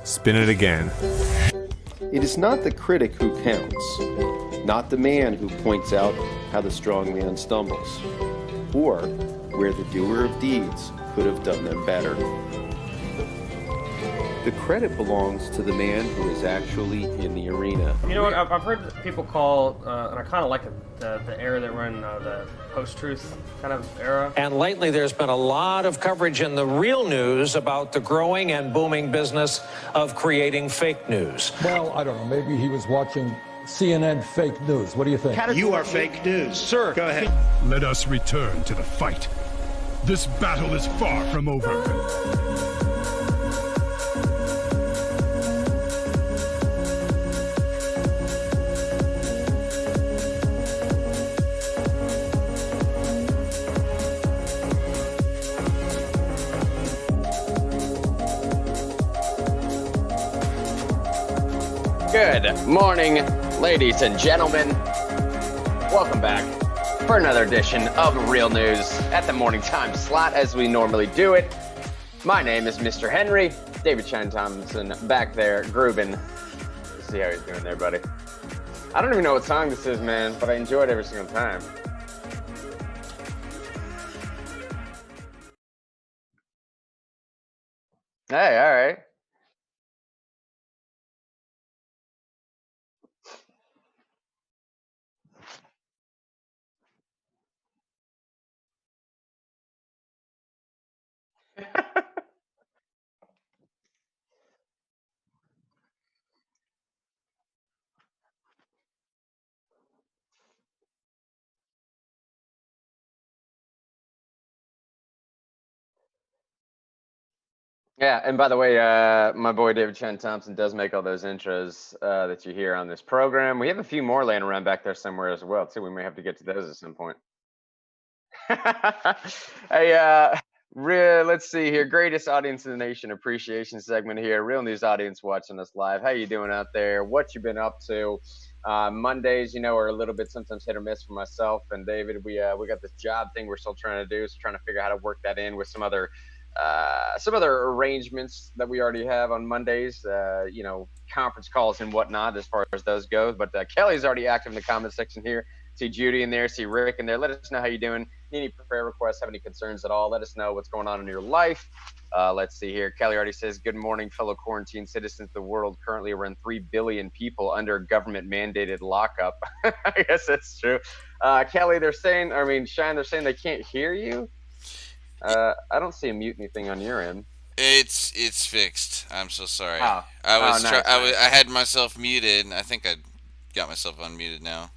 Spin it again. It is not the critic who counts, not the man who points out how the strong man stumbles, or where the doer of deeds could have done them better. The credit belongs to the man who is actually in the arena. You know what, I've heard people call, and I kind of like it, the era that we're in, the post-truth kind of era. And lately there's been a lot of coverage in the real news about the growing and booming business of creating fake news. Well, I don't know, maybe he was watching CNN fake news. What do you think? You are fake news. Sir, go ahead. Let us return to the fight. This battle is far from over. Good morning, ladies and gentlemen. Welcome back for another edition of Real News at the morning time slot as we normally do it. My name is Mr. Henry. David Shine Thompson back there grooving. Let's see how he's doing there, buddy. I don't even know what song this is, man, but I enjoy it every single time. Hey, all right. Yeah, and by the way, my boy David Chen Thompson does make all those intros that you hear on this program. We have a few more laying around back there somewhere as well, too. We may have to get to those at some point. Hey, let's see here. Greatest audience in the nation appreciation segment here. Real news audience watching us live. How you doing out there? What you been up to? Mondays, you know, are a little bit sometimes hit or miss for myself and David. We got this job thing we're still trying to do, so trying to figure out how to work that in with some other arrangements that we already have on Mondays, you know, conference calls and whatnot as far as those go. But Kelly's already active in the comment section here. See Judy in there, see Rick in there. Let us know how you're doing. Need any prayer requests, have any concerns at all, let us know what's going on in your life. Let's see here. Kelly already says, good morning, fellow quarantine citizens of the world. Currently around 3 billion people under government mandated lockup. I guess that's true. Kelly, they're saying, Shine, they're saying they can't hear you. I don't see a mute anything on your end. It's fixed. I'm so sorry. Oh. Nice. I had myself muted. I think I got myself unmuted now.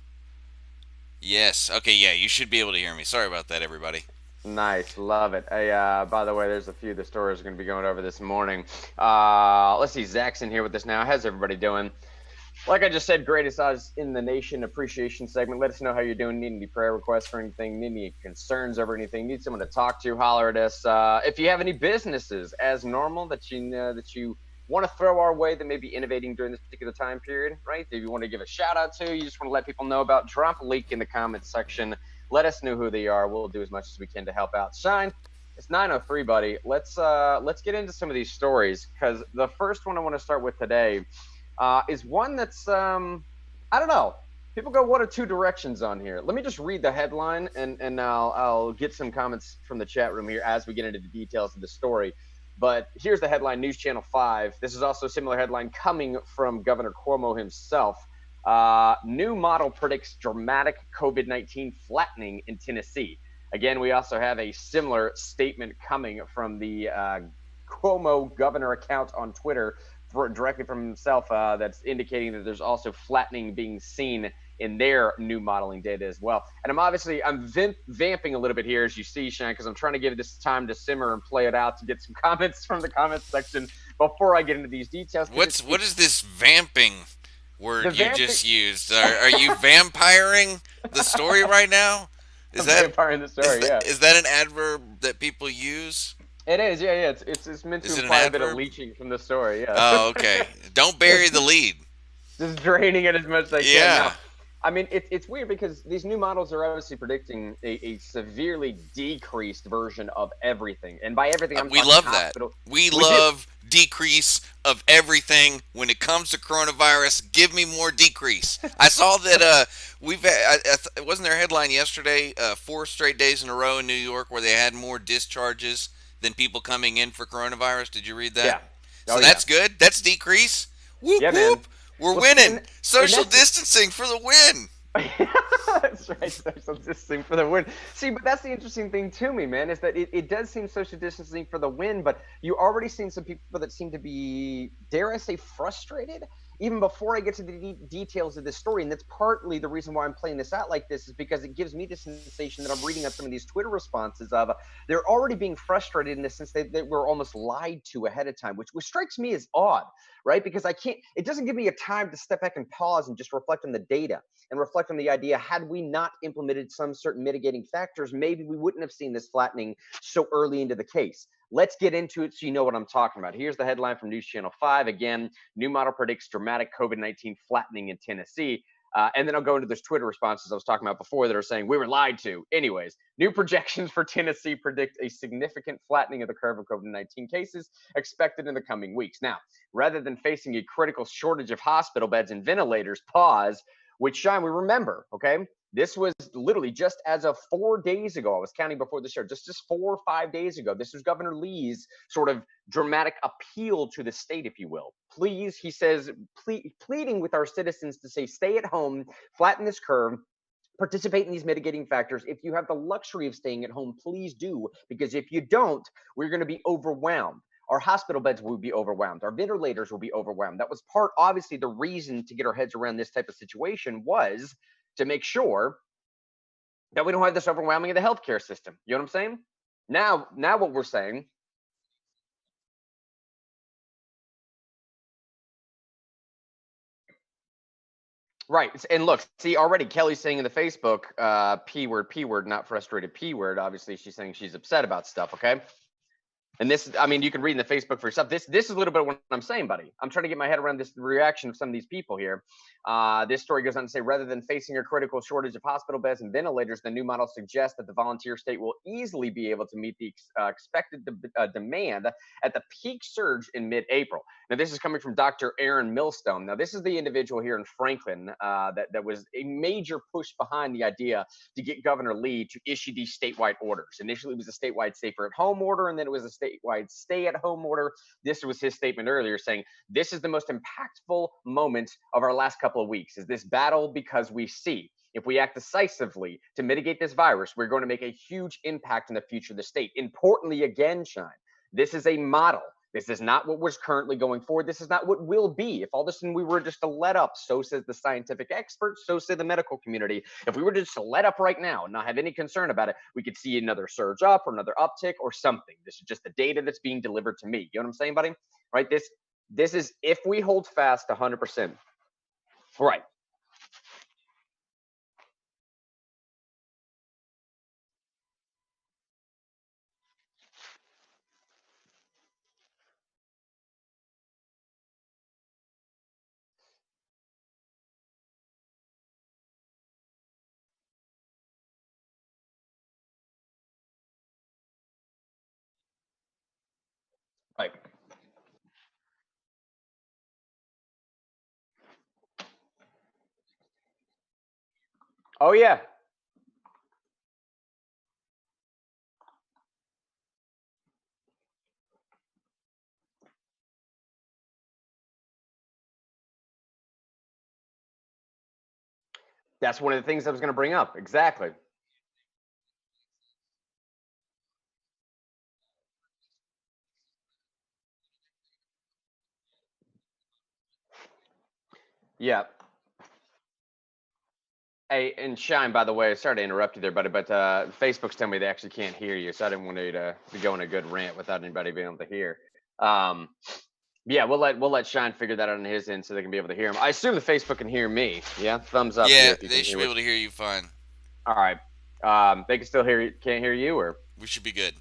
Yes. Okay. Yeah. You should be able to hear me. Sorry about that, everybody. Nice. Love it. Hey, by the way, there's a few of the stories we're going to be going over this morning. Let's see. Zach's in here with us now. How's everybody doing? Like I just said, greatest odds in the nation appreciation segment. Let us know how you're doing. Need any prayer requests for anything? Need any concerns over anything? Need someone to talk to? Holler at us. If you have any businesses as normal that you want to throw our way that may be innovating during this particular time period, right? If you want to give a shout out to, you just want to let people know about, drop a link in the comments section. Let us know who they are. We'll do as much as we can to help out. Shine, it's 9:03, buddy. Let's get into some of these stories, because the first one I want to start with today is one that's, I don't know. People go one of two directions on here. Let me just read the headline, and I'll get some comments from the chat room here as we get into the details of the story. But here's the headline, News Channel 5. This is also a similar headline coming from Governor Cuomo himself. New model predicts dramatic COVID-19 flattening in Tennessee. Again, we also have a similar statement coming from the Cuomo governor account on Twitter, directly from himself, that's indicating that there's also flattening being seen in their new modeling data as well. And I'm vamping a little bit here, as you see, Shane, because I'm trying to give this time to simmer and play it out to get some comments from the comments section before I get into these details. What is this vamping word you just used? Are you vampiring the story right now? Is that vampiring the story? Yeah. Is that an adverb that people use? It is, yeah. It's meant to imply a bit of leeching from the story, yeah. Oh, okay. Don't bury the lead. Just draining it as much as I can. Yeah. I mean, it's weird because these new models are obviously predicting a severely decreased version of everything, and by everything I'm We talking love hospital. that. We We do. love decrease of everything when it comes to coronavirus. Give me more decrease. I saw that wasn't there a headline yesterday? 4 straight days in a row in New York where they had more discharges than people coming in for coronavirus. Did you read that? Yeah. So Oh that's yeah. good. That's decrease. Whoop Yeah, man. whoop. We're Well, see, winning. and Social that's distancing for the win. That's right. Social distancing for the win. See, but that's the interesting thing to me, man, is that it does seem social distancing for the win, but you already seen some people that seem to be, dare I say, frustrated. Even before I get to the details of this story, and that's partly the reason why I'm playing this out like this, is because it gives me the sensation that I'm reading up some of these Twitter responses of they're already being frustrated in the sense that they were almost lied to ahead of time, which strikes me as odd, right? Because it doesn't give me a time to step back and pause and just reflect on the data and reflect on the idea, had we not implemented some certain mitigating factors, maybe we wouldn't have seen this flattening so early into the case. Let's get into it so you know what I'm talking about. Here's the headline from News Channel 5. Again, new model predicts dramatic COVID-19 flattening in Tennessee. And then I'll go into those Twitter responses I was talking about before that are saying we were lied to. Anyways, new projections for Tennessee predict a significant flattening of the curve of COVID-19 cases expected in the coming weeks. Now, rather than facing a critical shortage of hospital beds and ventilators, which, Shine, we remember, okay? This was literally just as of 4 days ago. I was counting before the show, just 4 or 5 days ago. This was Governor Lee's sort of dramatic appeal to the state, if you will. Please, he says, pleading with our citizens to say, stay at home, flatten this curve, participate in these mitigating factors. If you have the luxury of staying at home, please do, because if you don't, we're going to be overwhelmed. Our hospital beds will be overwhelmed. Our ventilators will be overwhelmed. That was obviously, the reason to get our heads around this type of situation was to make sure that we don't have this overwhelming of the healthcare system. You know what I'm saying? Now what we're saying. Right. And look, see, already Kelly's saying in the Facebook, P word, not frustrated, P word. Obviously, she's saying she's upset about stuff. Okay. And this, I mean, you can read in the Facebook for yourself. This is a little bit of what I'm saying, buddy. I'm trying to get my head around this reaction of some of these people here. This story goes on to say, rather than facing a critical shortage of hospital beds and ventilators, the new model suggests that the volunteer state will easily be able to meet the expected demand at the peak surge in mid-April. Now, this is coming from Dr. Aaron Milstone. Now, this is the individual here in Franklin that was a major push behind the idea to get Governor Lee to issue these statewide orders. Initially, it was a statewide safer at home order, and then it was a statewide stay at home order. This was his statement earlier saying, this is the most impactful moment of our last couple of weeks, is this battle, because we see if we act decisively to mitigate this virus, we're going to make a huge impact in the future of the state. Importantly, again, Shine, this is a model. This is not what was currently going forward. This is not what will be. If all of a sudden we were just to let up, so says the scientific experts, so say the medical community. If we were just to let up right now and not have any concern about it, we could see another surge up or another uptick or something. This is just the data that's being delivered to me. You know what I'm saying, buddy? Right? This is if we hold fast 100%. Right. Right. Oh yeah. That's one of the things I was going to bring up. Exactly. Yeah. Hey, and Shine, by the way, sorry to interrupt you there, buddy, but Facebook's telling me they actually can't hear you, so I didn't want you to be going a good rant without anybody being able to hear. Um, yeah, we'll let Shine figure that out on his end so they can be able to hear him. I assume the Facebook can hear me. Yeah, thumbs up here Yeah, if you they can should hear be me. able to hear you fine. All right. They can still hear you. Can't hear you, or We should be good.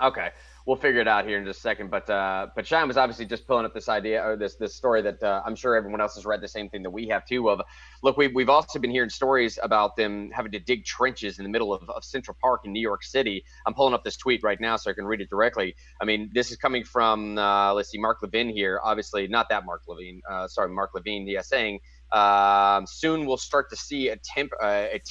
okay. we'll figure it out here in just a second. But Shine was obviously just pulling up this idea or this story that I'm sure everyone else has read the same thing that we have too. Of look, we've also been hearing stories about them having to dig trenches in the middle of Central Park in New York City. I'm pulling up this tweet right now so I can read it directly. I mean, this is coming from let's see, Mark Levin here. Obviously, not that Mark Levin. Sorry, Mark Levin. Yeah, saying. Soon we'll start to see a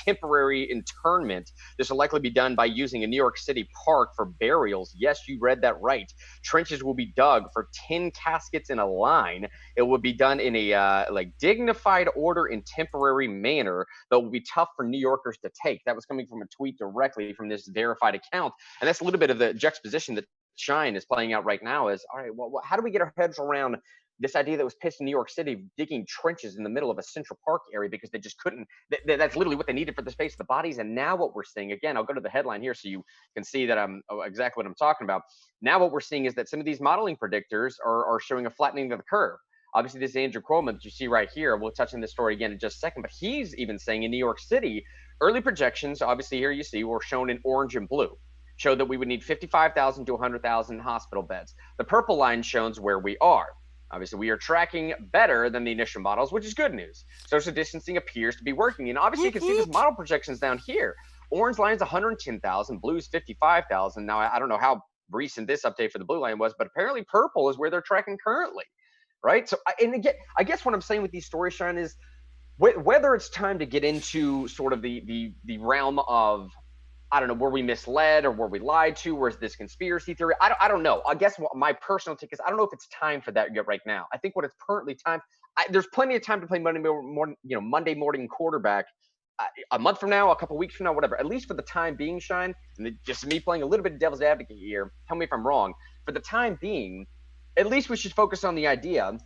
temporary internment. This will likely be done by using a New York City park for burials. Yes, you read that right. Trenches will be dug for 10 caskets in a line. It will be done in a like dignified order and temporary manner that will be tough for New Yorkers to take. That was coming from a tweet directly from this verified account, and that's a little bit of the juxtaposition that Shine is playing out right now. Is all right. Well, how do we get our heads around this idea that was pitched in New York City, digging trenches in the middle of a Central Park area because they just couldn't, that's literally what they needed for the space of the bodies. And now what we're seeing, again, I'll go to the headline here so you can see that I'm exactly what I'm talking about. Now what we're seeing is that some of these modeling predictors are showing a flattening of the curve. Obviously, this is Andrew Cuomo that you see right here. We'll touch on this story again in just a second, but he's even saying in New York City, early projections, obviously here you see, were shown in orange and blue, showed that we would need 55,000 to 100,000 hospital beds. The purple line shows where we are. Obviously, we are tracking better than the initial models, which is good news. Social distancing appears to be working. And obviously, you can see this model projections down here. Orange line is 110,000, blue is 55,000. Now, I don't know how recent this update for the blue line was, but apparently purple is where they're tracking currently, right? So, and again, I guess what I'm saying with these stories, Sean, is whether it's time to get into sort of the realm of, I don't know, were we misled or were we lied to? Where's this conspiracy theory? I don't know. I guess what my personal take is I don't know if it's time for that yet right now. I think what it's currently time, there's plenty of time to play Monday morning quarterback a month from now, a couple weeks from now, whatever. At least for the time being, Shine, and just me playing a little bit of devil's advocate here, tell me if I'm wrong. For the time being, at least we should focus on the idea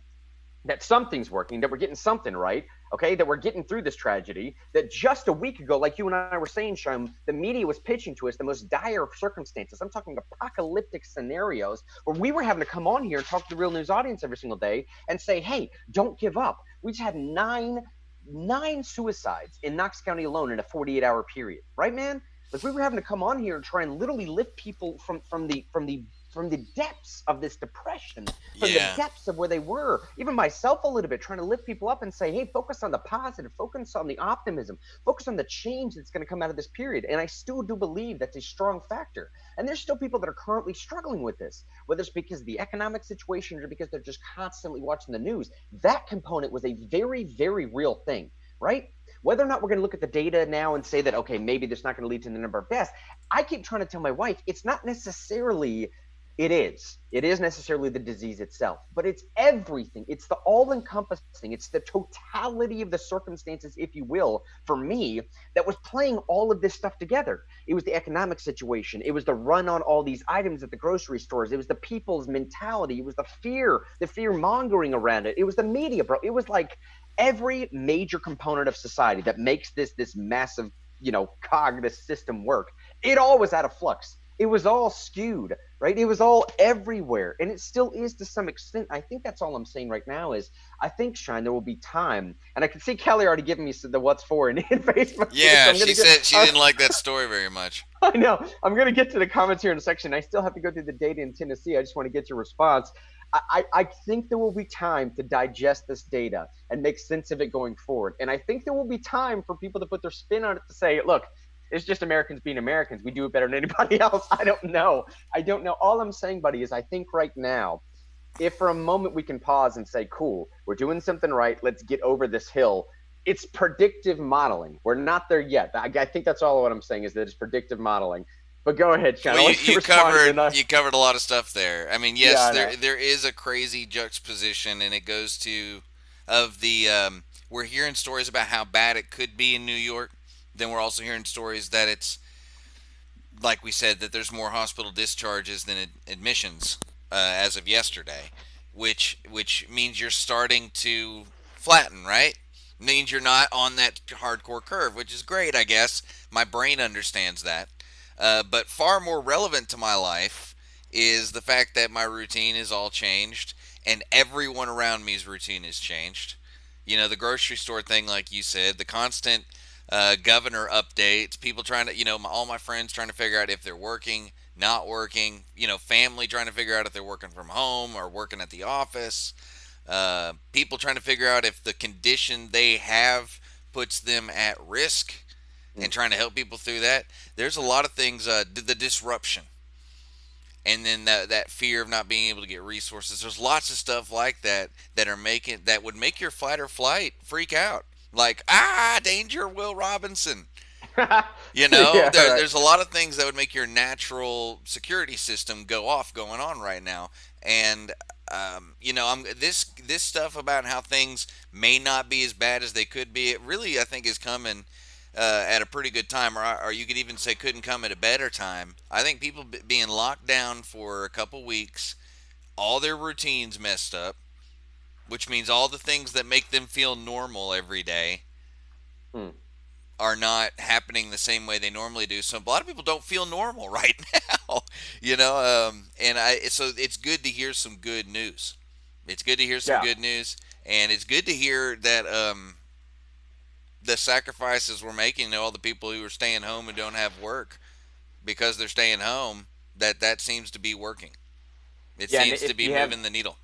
that something's working, that we're getting something right, okay, that we're getting through this tragedy, that just a week ago, like you and I were saying, Sean, the media was pitching to us the most dire of circumstances. I'm talking apocalyptic scenarios where we were having to come on here and talk to the real news audience every single day and say, hey, don't give up. We just had nine suicides in Knox County alone in a 48-hour period, right, man? Like we were having to come on here and try and literally lift people from the depths of this depression, from the depths of where they were, even myself a little bit, trying to lift people up and say, hey, focus on the positive, focus on the optimism, focus on the change that's going to come out of this period. And I still do believe that's a strong factor. And there's still people that are currently struggling with this, whether it's because of the economic situation or because they're just constantly watching the news. That component was a very, very real thing, right? Whether or not we're going to look at the data now and say that, okay, maybe that's not going to lead to the number of deaths, I keep trying to tell my wife, it's not necessarily, it is necessarily the disease itself, but it's everything. It's the all-encompassing. It's the totality of the circumstances, if you will, for me, that was playing all of this stuff together. It was the economic situation. It was the run on all these items at the grocery stores. It was the people's mentality. It was the fear mongering around it. It was the media, bro. It was like every major component of society that makes this massive, cog, this system work. It all was out of flux. It was all skewed, right? It was all everywhere, and it still is to some extent. I think that's all I'm saying right now is I think, Shine, there will be time, and I can see Kelly already giving me the what's for in Facebook. Yeah, so she said she didn't like that story very much. I know. I'm going to get to the comments here in a section. I still have to go through the data in Tennessee. I just want to get your response. I think there will be time to digest this data and make sense of it going forward, and I think there will be time for people to put their spin on it to say, look, it's just Americans being Americans. We do it better than anybody else. I don't know. All I'm saying, buddy, is I think right now, if for a moment we can pause and say, cool, we're doing something right. Let's get over this hill. It's predictive modeling. We're not there yet. I think that's all what I'm saying is that it's predictive modeling. But go ahead, Sean. Well, you covered a lot of stuff there. I mean, yes, there is a crazy juxtaposition, and it goes to we're hearing stories about how bad it could be in New York. Then we're also hearing stories that it's, like we said, that there's more hospital discharges than admissions as of yesterday, which means you're starting to flatten, right? Means you're not on that hardcore curve, which is great, I guess. My brain understands that. But far more relevant to my life is the fact that my routine is all changed, and everyone around me's routine is changed. The grocery store thing, like you said, the constant governor updates, people trying to, all my friends trying to figure out if they're working, not working, family trying to figure out if they're working from home or working at the office, people trying to figure out if the condition they have puts them at risk and trying to help people through that. There's a lot of things, the disruption. And then that fear of not being able to get resources. There's lots of stuff like that that would make your fight or flight freak out. Like, danger, Will Robinson. There's a lot of things that would make your natural security system going on right now. And this stuff about how things may not be as bad as they could be, it really, I think, is coming at a pretty good time, or you could even say couldn't come at a better time. I think people being locked down for a couple weeks, all their routines messed up, which means all the things that make them feel normal every day are not happening the same way they normally do. So a lot of people don't feel normal right now, so it's good to hear some good news. It's good to hear some good news, and it's good to hear that the sacrifices we're making, all the people who are staying home and don't have work because they're staying home, that seems to be working. It seems to be moving the needle.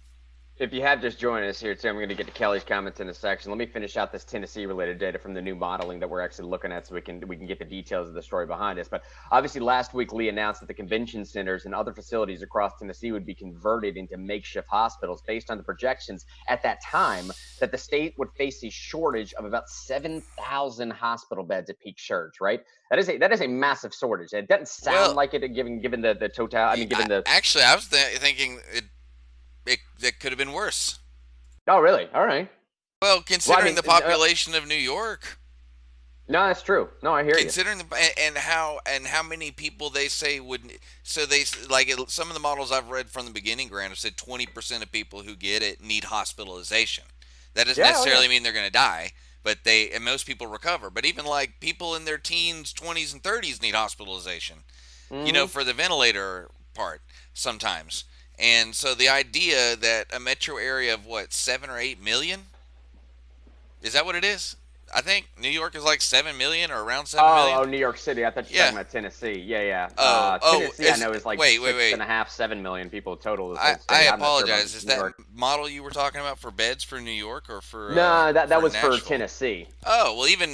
If you have just joined us here, too, I'm going to get to Kelly's comments in a section. Let me finish out this Tennessee-related data from the new modeling that we're actually looking at, so we can get the details of the story behind us. But obviously, last week, Lee announced that the convention centers and other facilities across Tennessee would be converted into makeshift hospitals based on the projections at that time that the state would face a shortage of about 7,000 hospital beds at peak surge. Right? That is a massive shortage. It doesn't sound like it, given the total. I mean, given the actually, I was thinking that could have been worse. Oh, really? All right. Well, considering the population of New York. No, that's true. No, I hear you. Considering and how many people they say would. So they some of the models I've read from the beginning, Grant, have said 20% of people who get it need hospitalization. That doesn't necessarily mean they're going to die, but and most people recover. But even like people in their teens, 20s, and 30s need hospitalization. For the ventilator part sometimes. And so the idea that a metro area of 7 or 8 million, is that what it is? I think New York is like 7 million or around 7 million. Oh, New York City. I thought you were talking about Tennessee. Yeah. Tennessee, I know is like 6.5, 7 million people total. I apologize. Is that model you were talking about for beds for New York or for? No, that was Nashville? for Tennessee. Oh well, even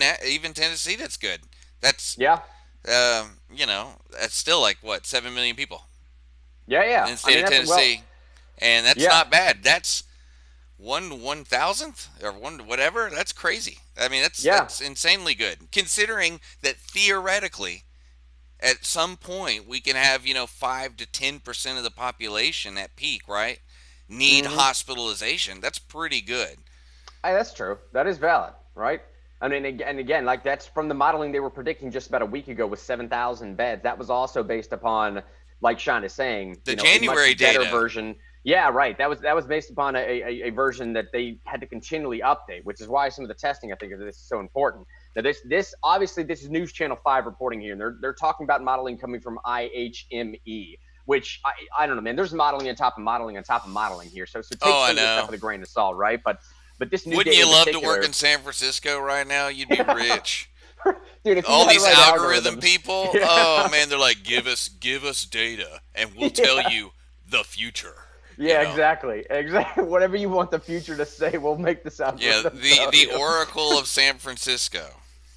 Tennessee, that's good. That's that's still like 7 million people. Yeah. In the state of Tennessee, and that's not bad. That's 1/1000th or whatever. That's crazy. I mean, that's insanely good, considering that theoretically, at some point we can have 5 to 10% of the population at peak, right? Need hospitalization. That's pretty good. That's true. That is valid, right? I mean, and again, like that's from the modeling they were predicting just about a week ago with 7,000 beds. That was also based upon, like Sean is saying, the January data version. Yeah, right. That was based upon a version that they had to continually update, which is why some of the testing, I think, of this is so important. Now, this obviously this is News Channel 5 reporting here, and they're talking about modeling coming from IHME, which I don't know, man. There's modeling on top of modeling on top of modeling here, so take some of this stuff with a grain of salt, right? But this new wouldn't you love to work in San Francisco right now? You'd be rich. Dude, if all these algorithm people, oh man, they're like, give us data, and we'll tell you the future. Yeah, exactly. Whatever you want the future to say, we'll make this out. Yeah, the Oracle of San Francisco.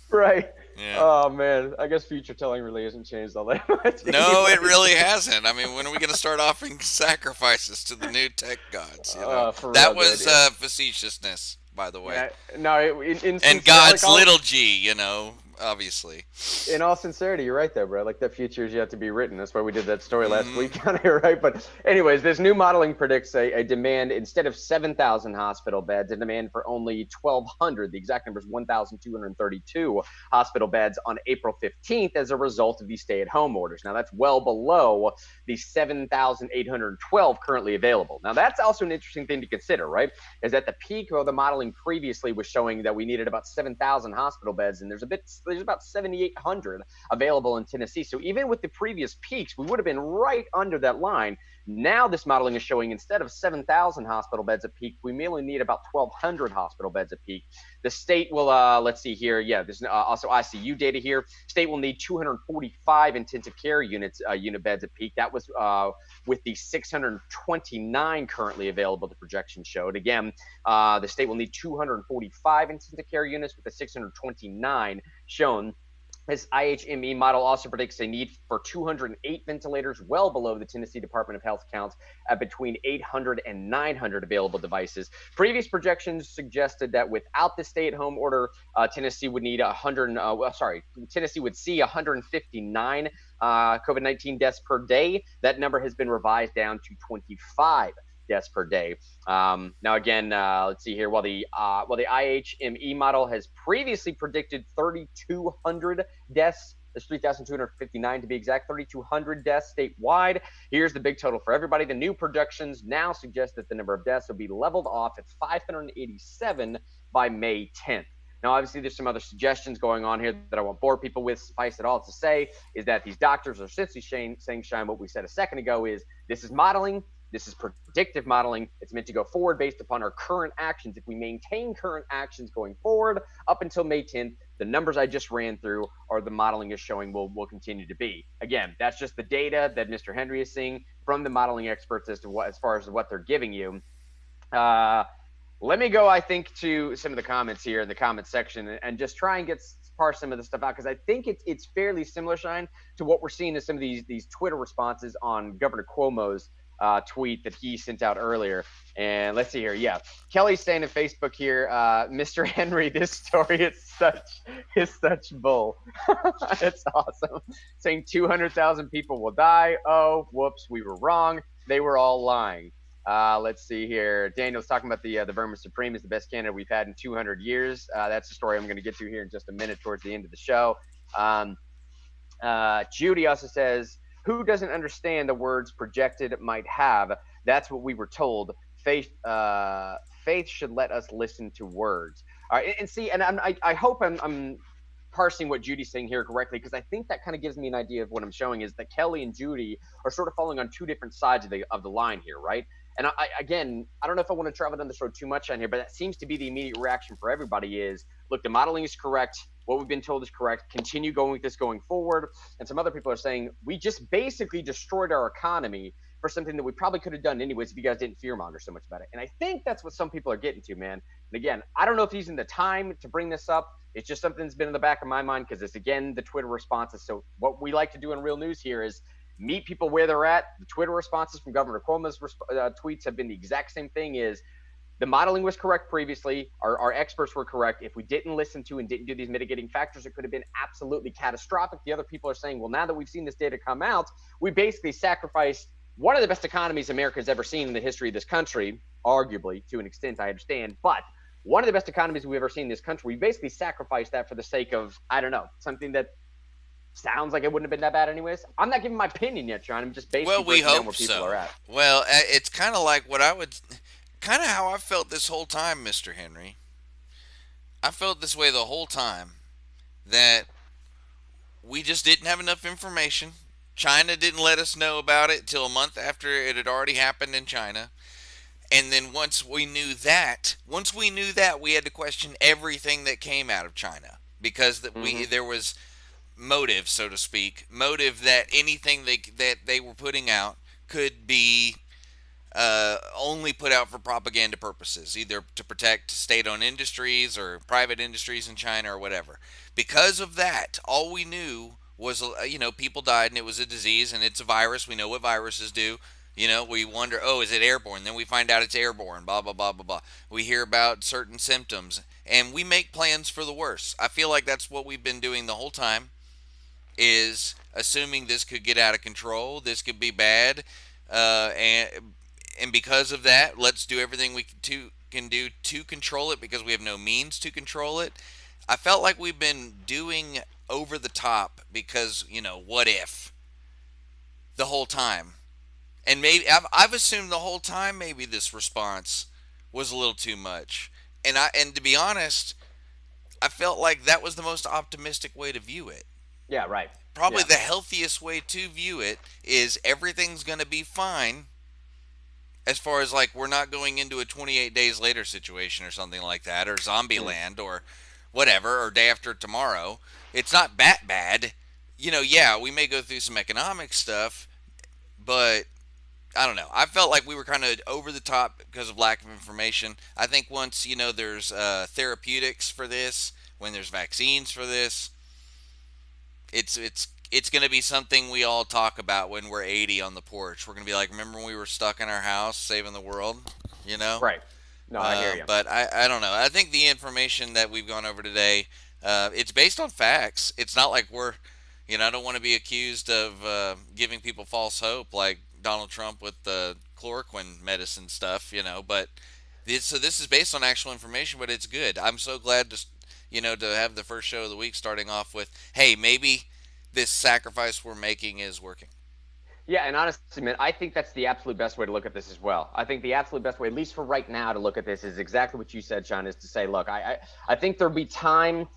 Right. Yeah. Oh man, I guess future telling really hasn't changed all that much. No, it really hasn't. I mean, when are we going to start offering sacrifices to the new tech gods? That was facetiousness, by the way. Yeah, no, and God's little g, obviously. In all sincerity, you're right there, bro. Like, that future is yet to be written. That's why we did that story last week on here, right? But anyways, this new modeling predicts a demand, instead of 7,000 hospital beds, a demand for only 1,200. The exact number is 1,232 hospital beds on April 15th as a result of these stay-at-home orders. Now, that's well below the 7,812 currently available. Now, that's also an interesting thing to consider, right? Is at the peak of the modeling previously was showing that we needed about 7,000 hospital beds, and there's a bit there's about 7,800 available in Tennessee. So even with the previous peaks, we would have been right under that line. Now this modeling is showing instead of 7,000 hospital beds at peak, we may only need about 1,200 hospital beds at peak. The state will, let's see here. Yeah, there's also ICU data here. State will need 245 intensive care unit beds at peak. That was with the 629 currently available, the projection showed. Again, the state will need 245 intensive care units with the 629 shown. This IHME model also predicts a need for 208 ventilators, well below the Tennessee Department of Health counts at between 800 and 900 available devices. Previous projections suggested that without the stay-at-home order, Tennessee would need Tennessee would see 159 COVID-19 deaths per day. That number has been revised down to 25 deaths per day. Now again, let's see here. While the IHME model has previously predicted 3,200 deaths, there's 3,259 to be exact, 3,200 deaths statewide. Here's the big total for everybody. The new projections now suggest that the number of deaths will be leveled off at 587 by May 10th. Now, obviously, there's some other suggestions going on here that I won't bore people with. Suffice it all to say is that these doctors are essentially saying, Shine, what we said a second ago is this is modeling. This is predictive modeling. It's meant to go forward based upon our current actions. If we maintain current actions going forward up until May 10th, the numbers I just ran through or the modeling is showing will continue to be. Again, that's just the data that Mr. Henry is seeing from the modeling experts as far as what they're giving you. Let me go, I think, to some of the comments here in the comment section and just try and parse some of the stuff out, because I think it's fairly similar, Shine, to what we're seeing in some of these Twitter responses on Governor Cuomo's tweet that he sent out earlier. And let's see here. Yeah, Kelly's saying on Facebook here, Mr. Henry, this story is such bull. It's awesome. Saying 200,000 people will die. Oh, whoops, we were wrong. They were all lying. Let's see here. Daniel's talking about the Vermin Supreme is the best candidate we've had in 200 years. That's the story I'm going to get to here in just a minute towards the end of the show. Judy also says, who doesn't understand the words projected might have? That's what we were told. Faith should let us listen to words. All right, and see, and I hope I'm parsing what Judy's saying here correctly, because I think that kind of gives me an idea of what I'm showing is that Kelly and Judy are sort of falling on two different sides of the line here, right? And I don't know if I want to travel down this road too much on here, but that seems to be the immediate reaction for everybody is, look, the modeling is correct. What we've been told is correct. Continue going with this going forward. And some other people are saying, we just basically destroyed our economy for something that we probably could have done anyways if you guys didn't fearmonger so much about it. And I think that's what some people are getting to, man. And again, I don't know if he's in the time to bring this up. It's just something that's been in the back of my mind because it's, again, the Twitter responses. So what we like to do in Real News here is meet people where they're at. The Twitter responses from Governor Cuomo's tweets have been the exact same thing is, the modeling was correct previously. Our experts were correct. If we didn't listen to and didn't do these mitigating factors, it could have been absolutely catastrophic. The other people are saying, well, now that we've seen this data come out, we basically sacrificed one of the best economies America's ever seen in the history of this country, arguably, to an extent, I understand. But one of the best economies we've ever seen in this country, we basically sacrificed that for the sake of, I don't know, something that sounds like it wouldn't have been that bad anyways. I'm not giving my opinion yet, John. I'm just basically breaking down where people are at. Well, it's kind of like what I would... kind of how I felt this whole time, Mr. Henry. I felt this way the whole time, that we just didn't have enough information. China didn't let us know about it till a month after it had already happened in China. And then once we knew that, we had to question everything that came out of China, because there was motive, so to speak, that anything that they were putting out could be only put out for propaganda purposes, either to protect state-owned industries or private industries in China or whatever. Because of that, all we knew was, people died and it was a disease and it's a virus. We know what viruses do. We wonder, oh, is it airborne? Then we find out it's airborne, blah, blah, blah, blah, blah. We hear about certain symptoms and we make plans for the worst. I feel like that's what we've been doing the whole time, is assuming this could get out of control, this could be bad, and because of that, let's do everything we can do to control it, because we have no means to control it. I felt like we've been doing over the top because, what if? The whole time. And maybe I've assumed the whole time maybe this response was a little too much. And to be honest, I felt like that was the most optimistic way to view it. Yeah, right. Probably Yeah. the healthiest way to view it is everything's going to be fine, as far as like we're not going into a 28 days later situation or something like that, or zombie land or whatever, or day after tomorrow. It's not that bad. Yeah, we may go through some economic stuff, but I don't know. I felt like we were kind of over the top because of lack of information. I think once, there's therapeutics for this, when there's vaccines for this, it's going to be something we all talk about when we're 80 on the porch. We're going to be like, remember when we were stuck in our house saving the world, Right. No, I hear you. But I don't know. I think the information that we've gone over today, it's based on facts. It's not like we're, I don't want to be accused of giving people false hope like Donald Trump with the chloroquine medicine stuff, but so this is based on actual information, but it's good. I'm so glad to have the first show of the week starting off with, hey, maybe this sacrifice we're making is working. Yeah, and honestly, man, I think that's the absolute best way to look at this as well. I think the absolute best way, at least for right now, to look at this is exactly what you said, Sean, is to say, look, I think there'll be time.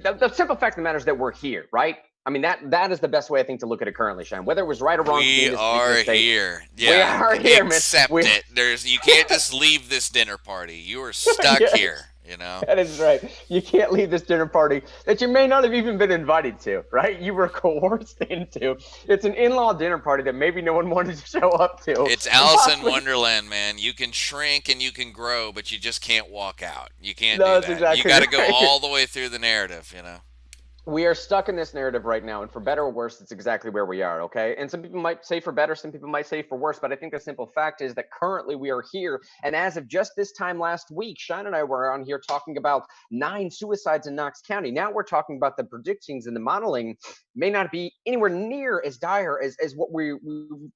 The simple fact of the matter is that we're here, right? I mean, that is the best way, I think, to look at it currently, Sean. Whether it was right or wrong. We are here. Yeah, we are here, man. Accept it. You can't just leave this dinner party. You are stuck here. That is right. You can't leave this dinner party that you may not have even been invited to, right? You were coerced into. It's an in-law dinner party that maybe no one wanted to show up to. It's Alice in Wonderland, man. You can shrink and you can grow, but you just can't walk out. You can't do that. Exactly you got to go all the way through the narrative, We are stuck in this narrative right now, and for better or worse, it's exactly where we are, okay? And some people might say for better, some people might say for worse, but I think the simple fact is that currently we are here, and as of just this time last week, Sean and I were on here talking about 9 suicides in Knox County. Now we're talking about the predictions and the modeling may not be anywhere near as dire as what we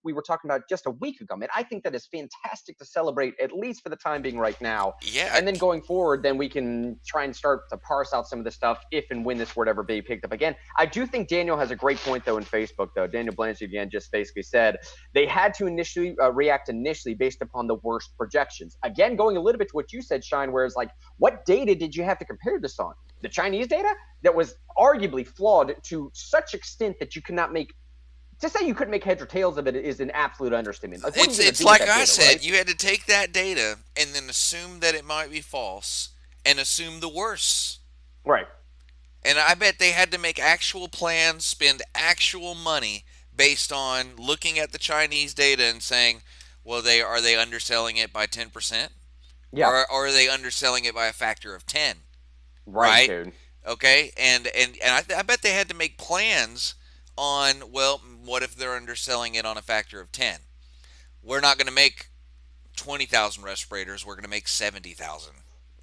were talking about just a week ago. Man, I think that is fantastic to celebrate, at least for the time being right now. Yeah. And then going forward, then we can try and start to parse out some of the stuff if and when this were to ever be picked up again. I do think Daniel has a great point, though, in Facebook, though. Daniel Blanchard, again, just basically said they had to initially react based upon the worst projections. Again, going a little bit to what you said, Shine, where it's like, what data did you have to compare this on? The Chinese data that was arguably flawed to such extent that you cannot make to say you couldn't make heads or tails of it is an absolute understatement. Like, it's like I said, right? You had to take that data and then assume that it might be false and assume the worst. Right. And I bet they had to make actual plans, spend actual money based on looking at the Chinese data and saying, well, are they underselling it by 10%? Yeah. Or are they underselling it by a factor of 10? Right, dude. Okay, and I bet they had to make plans on, well, what if they're underselling it on a factor of 10? We're not going to make 20,000 respirators. We're going to make 70,000.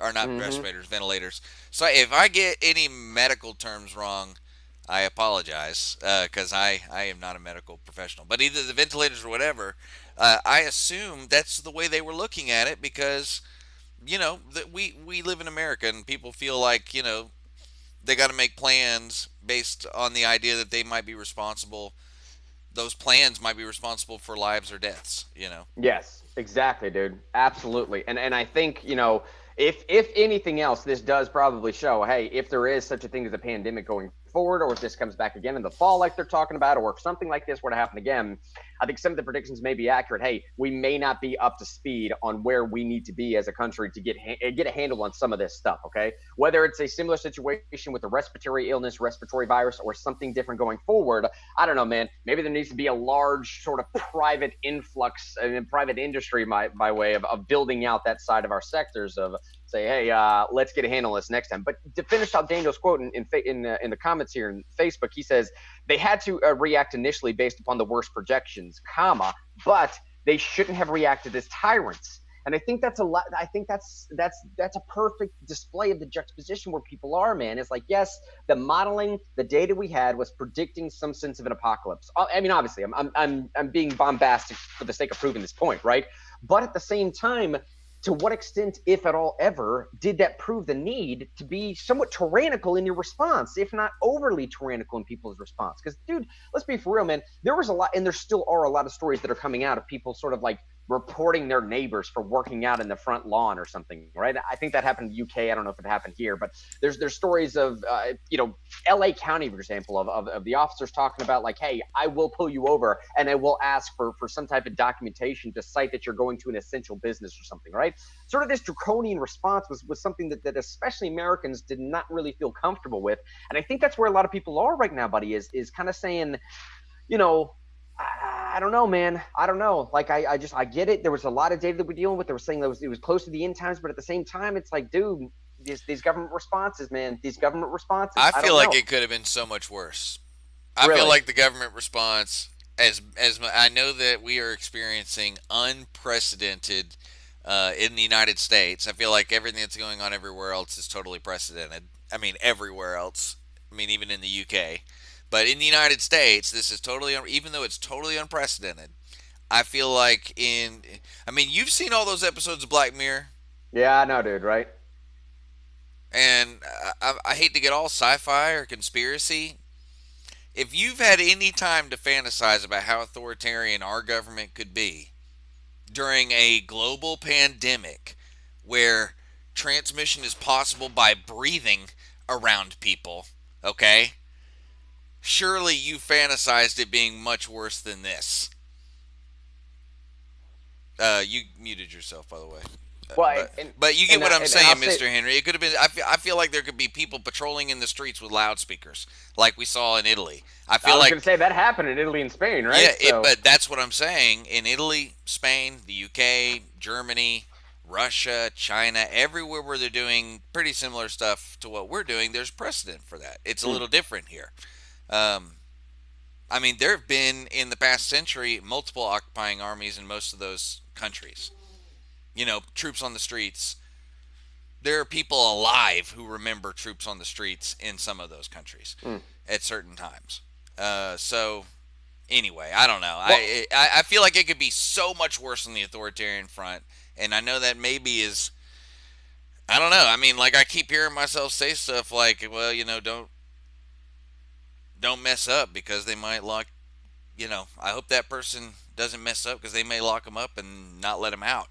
Or not respirators, ventilators. So if I get any medical terms wrong, I apologize, because I am not a medical professional. But either the ventilators or whatever, I assume that's the way they were looking at it because, we live in America and people feel like, they got to make plans based on the idea that they might be responsible. Those plans might be responsible for lives or deaths, Yes, exactly, dude. Absolutely. And I think, if anything else, this does probably show, hey, if there is such a thing as a pandemic going forward, or if this comes back again in the fall like they're talking about, or if something like this were to happen again, I think some of the predictions may be accurate. Hey, we may not be up to speed on where we need to be as a country to get a handle on some of this stuff, okay? Whether it's a similar situation with a respiratory illness, respiratory virus, or something different going forward, I don't know, man. Maybe there needs to be a large sort of private influx in private industry by way of building out that side of our sectors of say, hey, let's get a handle on this next time. But to finish out Daniel's quote in the comments here in Facebook, he says they had to react initially based upon the worst projections, but they shouldn't have reacted as tyrants. And I think that's a lot. I think that's a perfect display of the juxtaposition where people are, man. It's like, yes, the modeling, the data we had was predicting some sense of an apocalypse. I mean, obviously, I'm being bombastic for the sake of proving this point, right? But at the same time, to what extent, if at all ever, did that prove the need to be somewhat tyrannical in your response, if not overly tyrannical in people's response? Because, dude, let's be for real, man. There was a lot, and there still are a lot of stories that are coming out of people sort of like reporting their neighbors for working out in the front lawn or something, right? I think that happened in the UK. I don't know if it happened here, but there's stories of, LA County, for example, of the officers talking about like, hey, I will pull you over and I will ask for some type of documentation to cite that you're going to an essential business or something, right? Sort of this draconian response was something that especially Americans did not really feel comfortable with. And I think that's where a lot of people are right now, buddy, is kind of saying, I don't know, man. I don't know. Like, I get it. There was a lot of data that we're dealing with. They were saying that it was close to the end times, but at the same time, it's like, dude, these government responses, man, these government responses. I feel like it could have been so much worse. I feel like the government response, as I know that we are experiencing unprecedented in the United States. I feel like everything that's going on everywhere else is totally precedented. I mean, everywhere else. I mean, even in the UK. But in the United States, this is totally, even though it's totally unprecedented, I feel like you've seen all those episodes of Black Mirror. Yeah, I know, dude, right? And I hate to get all sci-fi or conspiracy. If you've had any time to fantasize about how authoritarian our government could be during a global pandemic where transmission is possible by breathing around people, okay? Surely you fantasized it being much worse than this. You muted yourself, by the way. Well, but you get what I'm saying, Mr. Henry. It could have been. I feel like there could be people patrolling in the streets with loudspeakers, like we saw in Italy. I was going to say that happened in Italy and Spain, right? Yeah, but that's what I'm saying. In Italy, Spain, the UK, Germany, Russia, China, everywhere where they're doing pretty similar stuff to what we're doing, there's precedent for that. It's a little different here. There have been, in the past century, multiple occupying armies in most of those countries. Troops on the streets. There are people alive who remember troops on the streets in some of those countries at certain times. So, anyway, I don't know. Well, I feel like it could be so much worse on the authoritarian front, and I know that maybe is... I don't know. I keep hearing myself say stuff like, well, don't mess up because they might lock, I hope that person doesn't mess up because they may lock them up and not let them out.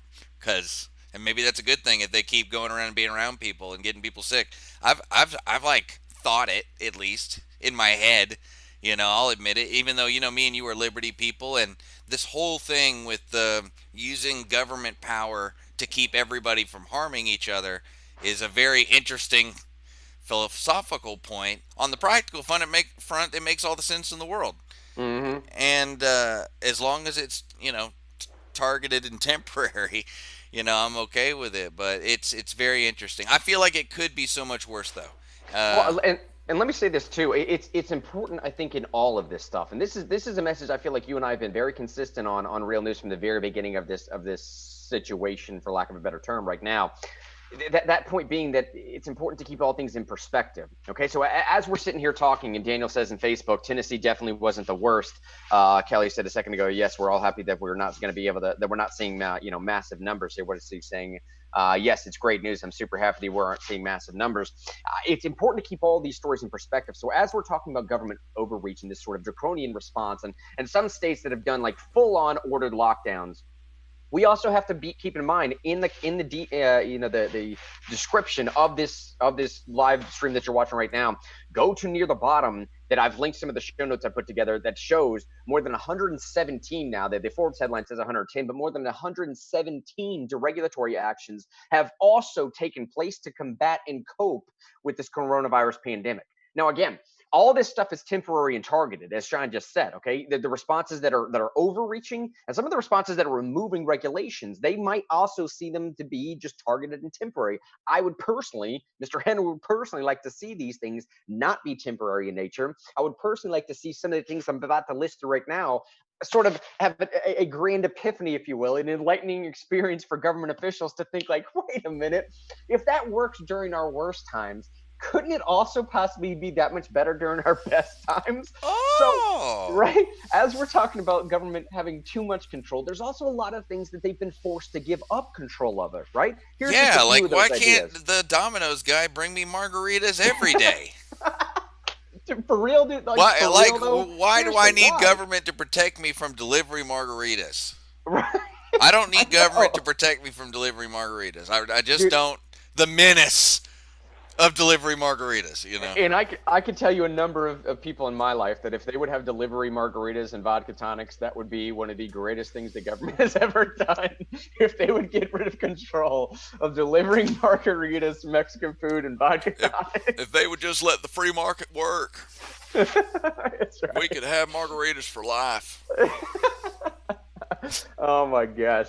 And maybe that's a good thing if they keep going around and being around people and getting people sick. I've thought it, at least in my head, I'll admit it, even though, me and you are Liberty people, and this whole thing with using government power to keep everybody from harming each other is a very interesting philosophical point. On the practical front, it makes all the sense in the world. Mm-hmm. And as long as it's targeted and temporary, I'm okay with it. But it's very interesting. I feel like it could be so much worse though. And let me say this too. It's important, I think, in all of this stuff. And this is a message I feel like you and I have been very consistent on Real News from the very beginning of this situation, for lack of a better term, right now. That point being that it's important to keep all things in perspective. Okay, so as we're sitting here talking, and Daniel says in Facebook, Tennessee definitely wasn't the worst. Kelly said a second ago, yes, we're all happy that we're not going to be able to, that we're not seeing massive numbers here. What is he saying? Yes, it's great news. I'm super happy that we aren't seeing massive numbers. It's important to keep all these stories in perspective. So as we're talking about government overreach and this sort of draconian response, and some states that have done like full-on ordered lockdowns, we also have to keep in mind in the description of this live stream that you're watching right now. Go to near the bottom that I've linked some of the show notes I put together that shows more than 117 now. The Forbes headline says 110, but more than 117 deregulatory actions have also taken place to combat and cope with this coronavirus pandemic. Now, again, all this stuff is temporary and targeted, as Sean just said, okay? The responses that are overreaching, and some of the responses that are removing regulations, they might also see them to be just targeted and temporary. I would personally, Mr. Henry would personally like to see these things not be temporary in nature. I would personally like to see some of the things I'm about to list right now sort of have a grand epiphany, if you will, an enlightening experience for government officials to think like, wait a minute, if that works during our worst times, couldn't it also possibly be that much better during our best times? Oh. So, right, as we're talking about government having too much control, there's also a lot of things that they've been forced to give up control of it, right? Here's like why can't the Domino's guy bring me margaritas every day? For real, dude? Why do I need government to protect me from delivery margaritas? Right. I don't need government to protect me from delivering margaritas. I just don't. The menace of delivery margaritas, you know. And I could tell you a number of people in my life that if they would have delivery margaritas and vodka tonics, that would be one of the greatest things the government has ever done. If they would get rid of control of delivering margaritas, Mexican food, and vodka tonics. If they would just let the free market work, That's right. we could have margaritas for life. Oh my gosh.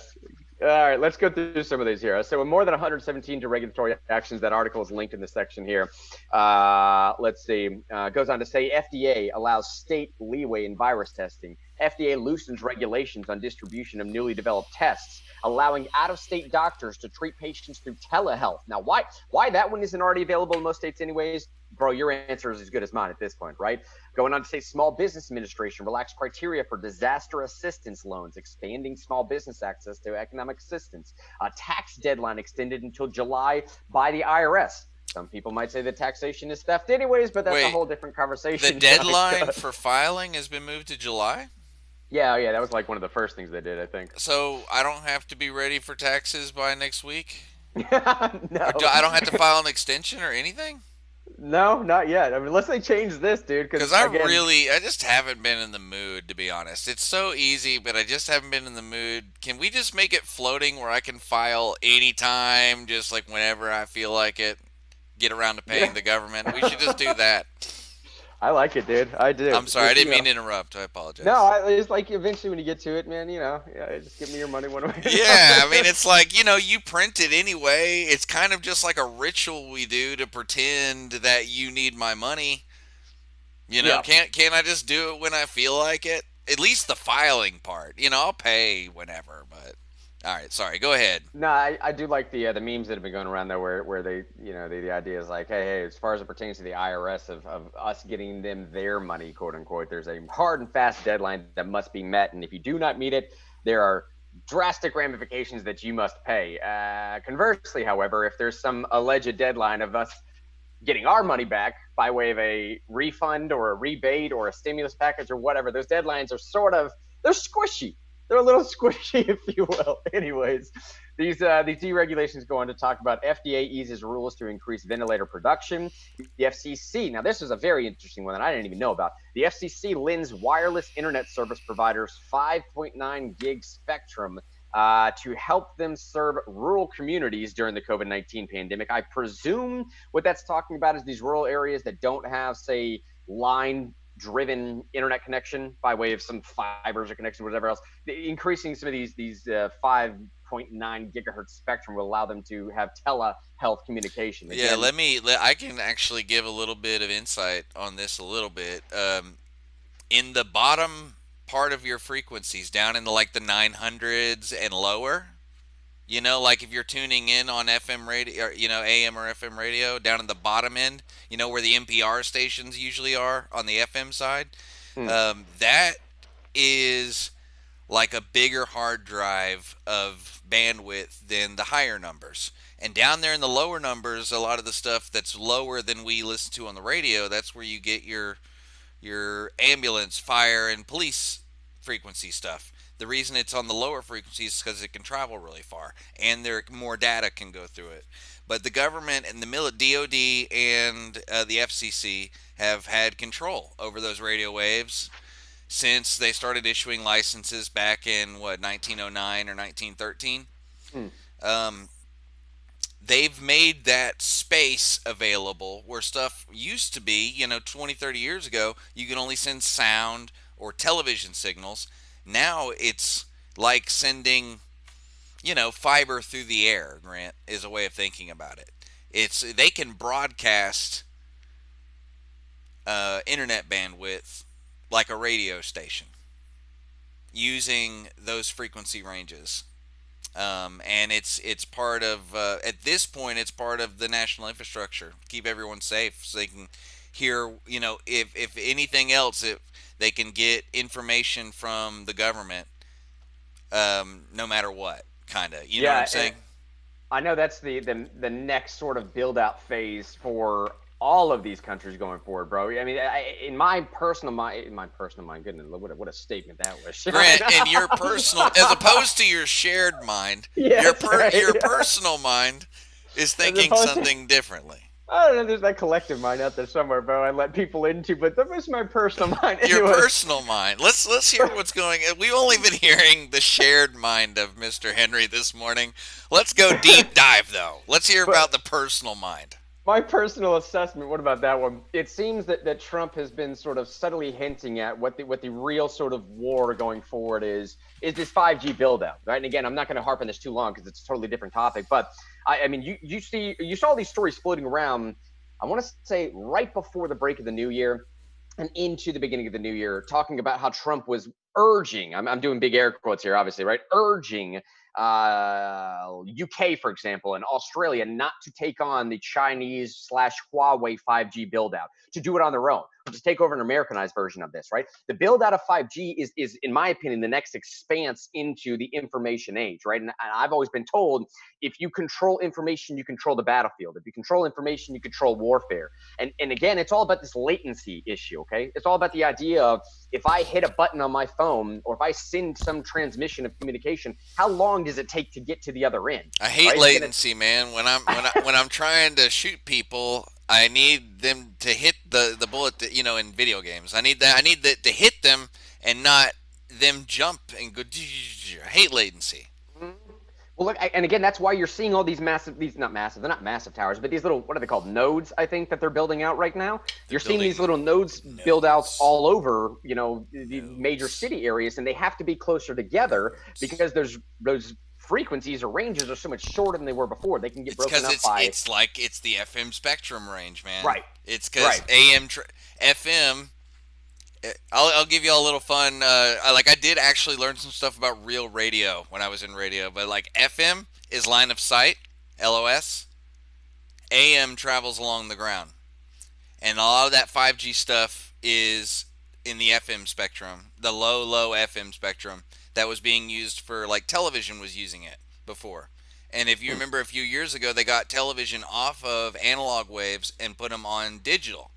All right, let's go through some of these here. So, with more than 117 regulatory actions, that article is linked in the section here. Let's see. Goes on to say FDA allows state leeway in virus testing. FDA loosens regulations on distribution of newly developed tests, allowing out-of-state doctors to treat patients through telehealth. Now, why that one isn't already available in most states anyways? Bro, your answer is as good as mine at this point, right? Going on to say Small Business Administration relaxed criteria for disaster assistance loans, expanding small business access to economic assistance. A tax deadline extended until July by the IRS. Some people might say that taxation is theft anyways, but that's a whole different conversation. The deadline for filing has been moved to July? Yeah, that was like one of the first things they did, I think. So I don't have to be ready for taxes by next week? No. I don't have to file an extension or anything? No, not yet. I mean, unless they change this, dude. Because I just haven't been in the mood, to be honest. It's so easy, but I just haven't been in the mood. Can we just make it floating where I can file anytime, just like whenever I feel like it? Get around to paying the government. We should just do that. I like it, dude. I do. I'm sorry. I didn't mean to interrupt. I apologize. No, it's like eventually when you get to it, man, just give me your money one way. Yeah, I mean, it's like, you print it anyway. It's kind of just like a ritual we do to pretend that you need my money. Can't I just do it when I feel like it? At least the filing part. I'll pay whenever, but... All right, sorry. Go ahead. No, I do like the memes that have been going around there where they, the idea is like, hey, as far as it pertains to the IRS of us getting them their money, quote unquote, there's a hard and fast deadline that must be met. And if you do not meet it, there are drastic ramifications that you must pay. Conversely, however, if there's some alleged deadline of us getting our money back by way of a refund or a rebate or a stimulus package or whatever, those deadlines are they're squishy. They're a little squishy, if you will. Anyways, these deregulations go on to talk about FDA eases rules to increase ventilator production. The FCC, now this is a very interesting one that I didn't even know about. The FCC lends wireless internet service providers 5.9 gig spectrum to help them serve rural communities during the COVID-19 pandemic. I presume what that's talking about is these rural areas that don't have, say, line-driven internet connection by way of some fibers or connection, whatever else. Increasing some of these 5.9 gigahertz spectrum will allow them to have telehealth communication. Again, I can actually give a little bit of insight on this a little bit. In the bottom part of your frequencies, down in the 900s and lower, like if you're tuning in on FM radio, or, AM or FM radio, down in the bottom end, where the NPR stations usually are on the FM side, that is like a bigger hard drive of bandwidth than the higher numbers. And down there in the lower numbers, a lot of the stuff that's lower than we listen to on the radio, that's where you get your ambulance, fire, and police frequency stuff. The reason it's on the lower frequencies is because it can travel really far, and more data can go through it. But the government and the DOD and the FCC have had control over those radio waves since they started issuing licenses back in 1909 or 1913. They've made that space available where stuff used to be, 20, 30 years ago, you could only send sound or television signals. Now it's like sending, fiber through the air, Grant, is a way of thinking about it. They can broadcast internet bandwidth like a radio station using those frequency ranges. And it's part of, at this point, it's part of the national infrastructure. Keep everyone safe so they can hear, if anything else, they can get information from the government, no matter what, kind of. You know what I'm saying? I know that's the next sort of build out phase for all of these countries going forward, bro. I mean, in my personal mind, goodness, what a statement that was. Grant, in your personal, as opposed to your shared mind, Yes, your personal mind is thinking something differently. I don't know. There's that collective mind out there somewhere, bro. I let people into, but that was my personal mind. Your personal mind. Let's hear what's going on. We've only been hearing the shared mind of Mr. Henry this morning. Let's go deep dive, though. Let's hear about the personal mind. My personal assessment, what about that one? It seems that Trump has been sort of subtly hinting at what the real sort of war going forward is this 5G build out, right? And again, I'm not going to harp on this too long because it's a totally different topic, but I mean, you saw these stories floating around, I want to say right before the break of the new year and into the beginning of the new year, talking about how Trump was urging, I'm doing big air quotes here, obviously, right? Urging UK, for example, and Australia not to take on the Chinese/Huawei 5G build out, to do it on their own, to take over an Americanized version of this, right? The build out of 5G is, in my opinion, the next expanse into the information age, right? And I've always been told, if you control information, you control the battlefield. If you control information, you control warfare. And again, it's all about this latency issue, okay? It's all about the idea of, if I hit a button on my phone, or if I send some transmission of communication, how long does it take to get to the other end? I hate latency, man. When I'm trying to shoot people, I need them to hit the bullet, in video games. I need to hit them and not them jump and go. I hate latency. Well, look, and again, that's why you're seeing all these they're not massive towers, but these little, what are they called? Nodes, I think, that they're building out right now. You're seeing these little nodes build out all over, the major city areas, and they have to be closer together because those frequencies or ranges are so much shorter than they were before. They can get broken up by. It's like it's the FM spectrum range, man. Right. It's because FM. I'll give you all a little fun. I did actually learn some stuff about real radio when I was in radio, but like FM is line of sight, LOS. AM travels along the ground, and a lot of that 5G stuff is in the FM spectrum, the low FM spectrum that was being used for, like, television was using it before. And if you remember, a few years ago, they got television off of analog waves and put them on digital.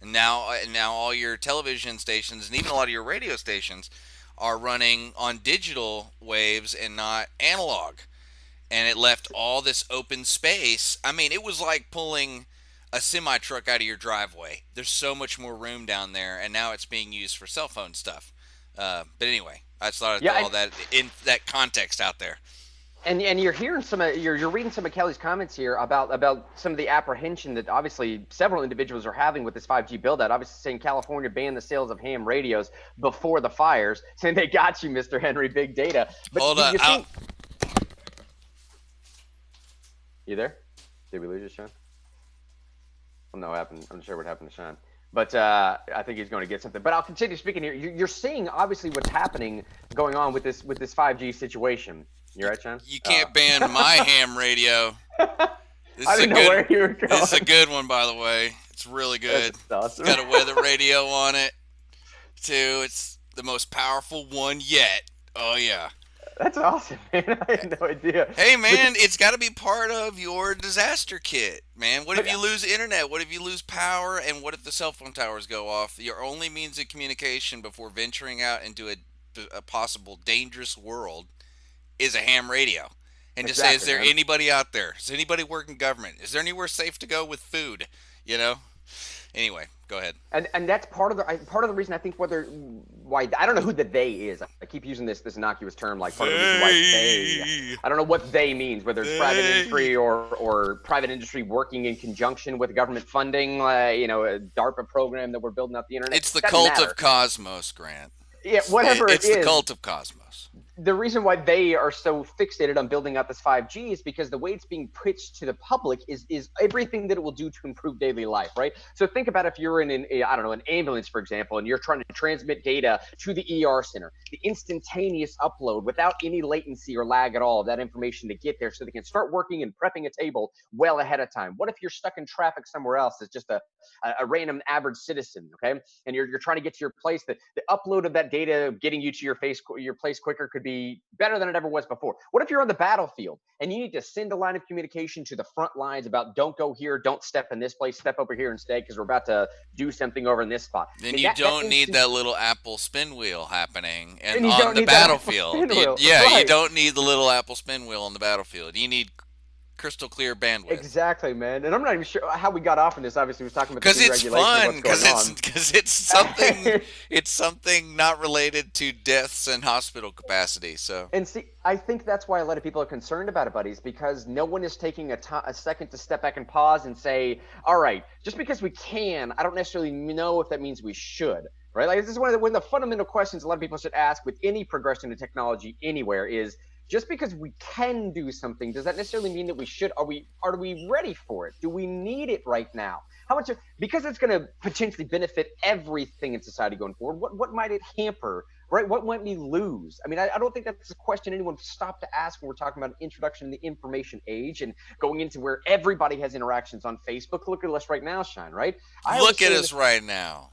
And now all your television stations and even a lot of your radio stations are running on digital waves and not analog. And it left all this open space. I mean, it was like pulling a semi-truck out of your driveway. There's so much more room down there, and now it's being used for cell phone stuff. But anyway, I just thought I'd throw all that in that context out there. And you're hearing you're reading some of Kelly's comments here about some of the apprehension that obviously several individuals are having with this 5G build out. Obviously saying California banned the sales of ham radios before the fires, saying they got you, Mr. Henry, big data. But hold on. You there? Did we lose you, Sean? I don't know what happened. I'm not sure what happened to Sean. But I think he's going to get something. But I'll continue speaking here. You're seeing obviously what's happening going on with this 5G situation. You're right, Sean? You can't ban my ham radio. I didn't know where you were going. This is a good one, by the way. It's really good. Awesome. It's got a weather radio on it, too. It's the most powerful one yet. Oh, yeah. That's awesome, man. I had no idea. Hey, man, it's got to be part of your disaster kit, man. What if you lose internet? What if you lose power? And what if the cell phone towers go off? Your only means of communication before venturing out into a possible dangerous world is a ham radio. And just say, is there anybody out there? Is anybody working government? Is there anywhere safe to go with food? Anyway, go ahead. And that's part of the reason I think why I don't know who the they is. I keep using this innocuous term, like part of the reason why they. I don't know what they means, whether it's private industry or private industry working in conjunction with government funding, a DARPA program that we're building out the internet. It's the cult of cosmos, Grant. Yeah, whatever it is. It's the cult of cosmos. The reason why they are so fixated on building out this 5G is because the way it's being pitched to the public is everything that it will do to improve daily life, right? So think about if you're in an ambulance, for example, and you're trying to transmit data to the ER center, the instantaneous upload without any latency or lag at all of that information to get there so they can start working and prepping a table well ahead of time. What if you're stuck in traffic somewhere else as just a random average citizen, okay? And you're trying to get to your place. The upload of that data getting you to your place quicker could be be better than it ever was before. What if you're on the battlefield and you need to send a line of communication to the front lines about don't go here, don't step in this place, step over here instead because we're about to do something over in this spot. Then you don't need that little Apple spin wheel happening and you on the battlefield. Right. You don't need the little Apple spin wheel on the battlefield. You need crystal clear bandwidth. Exactly, man. And I'm not even sure how we got off on this. Obviously, we was talking about because it's fun. Because it's something. It's something not related to deaths and hospital capacity. So. And see, I think that's why a lot of people are concerned about it, buddies, because no one is taking a second to step back and pause and say, all right, just because we can, I don't necessarily know if that means we should. Right? Like this is one of the fundamental questions a lot of people should ask with any progression in technology anywhere is. Just because we can do something, does that necessarily mean that we should? Are we ready for it? Do we need it right now? How much? Because it's going to potentially benefit everything in society going forward. What might it hamper? Right? What might we lose? I mean, I don't think that's a question anyone stopped to ask when we're talking about an introduction to the information age and going into where everybody has interactions on Facebook. Look at us right now, Shine. Right? Look at us right now.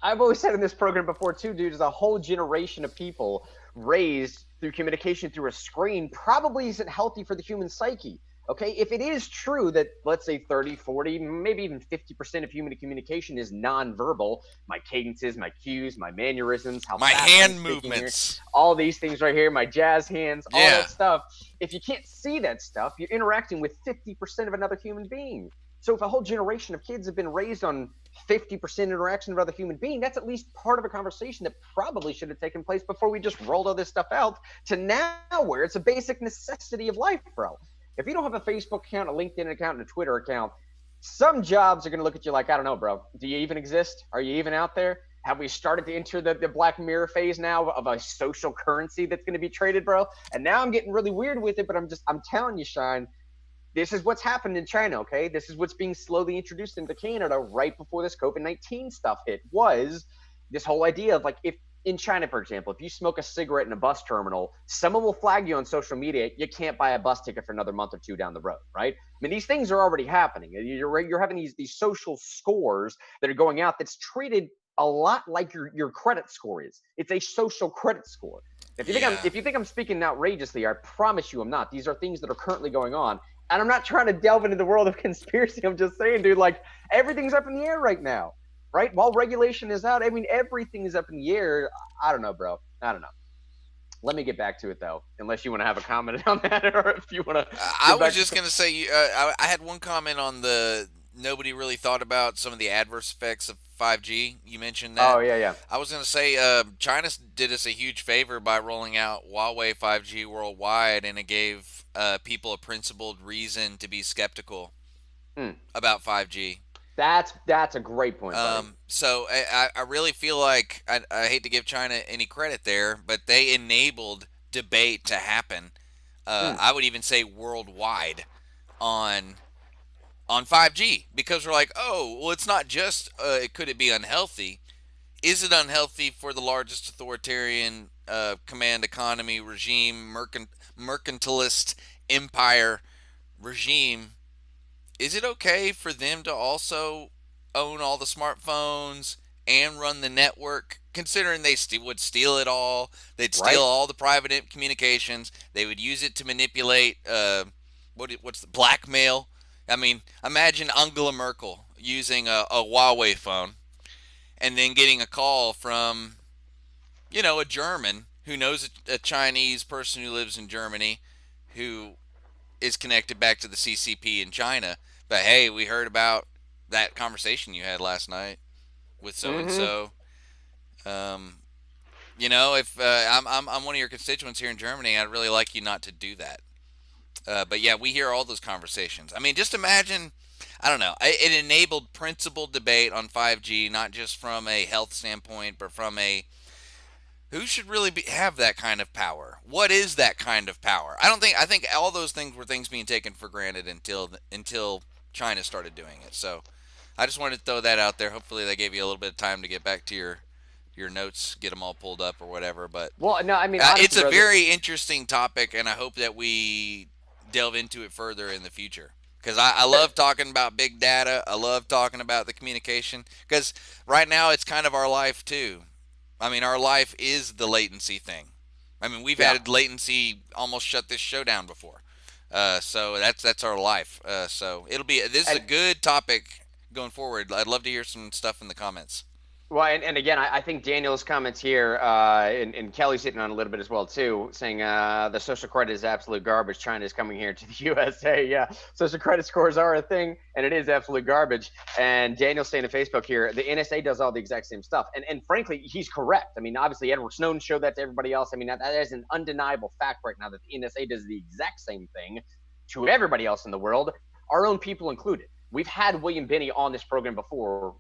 I've always said in this program before too, dude, is a whole generation of people raised through communication through a screen probably isn't healthy for the human psyche. Okay, if it is true that let's say 30, 40, maybe even 50% of human communication is nonverbal, my cadences, my cues, my mannerisms, my hand movements, here, all these things right here, my jazz hands, all that stuff. If you can't see that stuff, you're interacting with 50% of another human being. So if a whole generation of kids have been raised on 50% interaction with other human being, that's at least part of a conversation that probably should have taken place before we just rolled all this stuff out to now where it's a basic necessity of life, bro. If you don't have a Facebook account, a LinkedIn account, and a Twitter account, some jobs are going to look at you like, I don't know, bro. Do you even exist? Are you even out there? Have we started to enter the Black Mirror phase now of a social currency that's going to be traded, bro? And now I'm getting really weird with it, but I'm telling you, Shine, this is what's happened in China, okay? This is what's being slowly introduced into Canada right before this COVID-19 stuff hit, was this whole idea of like, if in China, for example, if you smoke a cigarette in a bus terminal, someone will flag you on social media, you can't buy a bus ticket for another month or two down the road, right? I mean, these things are already happening. You're having these social scores that are going out that's treated a lot like your credit score is. It's a social credit score. If you think I'm speaking outrageously, I promise you I'm not. These are things that are currently going on. And I'm not trying to delve into the world of conspiracy. I'm just saying, dude, like everything's up in the air right now, right? While regulation is out, I mean, everything is up in the air. I don't know, bro. I don't know. Let me get back to it, though, unless you want to have a comment on that or if you want to. I was just going to say, I had one comment on the nobody really thought about some of the adverse effects of 5G. You mentioned that. Oh, yeah. I was going to say China did us a huge favor by rolling out Huawei 5G worldwide, and it gave people a principled reason to be skeptical about 5G. That's a great point, buddy. So I really feel like I hate to give China any credit there, but they enabled debate to happen. I would even say worldwide on 5G, because we're like, oh, well, it's not just could it be unhealthy? Is it unhealthy for the largest authoritarian command economy regime, mercantilist empire regime? Is it okay for them to also own all the smartphones and run the network, considering they would steal it all? They'd steal all the private communications. They would use it to manipulate what's the blackmail? I mean, imagine Angela Merkel using a Huawei phone and then getting a call from, a German who knows a Chinese person who lives in Germany who is connected back to the CCP in China. But hey, we heard about that conversation you had last night with so-and-so. If I'm one of your constituents here in Germany, I'd really like you not to do that. But yeah, we hear all those conversations. I mean, just imagine, I don't know, it enabled principled debate on 5G, not just from a health standpoint, but from a who should really have that kind of power? What is that kind of power? I think all those things were things being taken for granted until China started doing it. So I just wanted to throw that out there. Hopefully that gave you a little bit of time to get back to your notes, get them all pulled up or whatever. But well, no, I mean, it's a very interesting topic, and I hope that we delve into it further in the future. Because I love talking about big data. I love talking about the communication. Because right now it's kind of our life too. I mean, our life is the latency thing. I mean, we've Yeah. had latency almost shut this show down before. So that's our life. So this is a good topic going forward. I'd love to hear some stuff in the comments. Well, and again, I think Daniel's comments here, and Kelly's hitting on a little bit as well too, saying the social credit is absolute garbage. China is coming here to the USA. Yeah, social credit scores are a thing, and it is absolute garbage. And Daniel's saying to Facebook here, the NSA does all the exact same stuff, and frankly, he's correct. I mean, obviously, Edward Snowden showed that to everybody else. I mean, that is an undeniable fact right now that the NSA does the exact same thing to everybody else in the world, our own people included. We've had William Binney on this program before,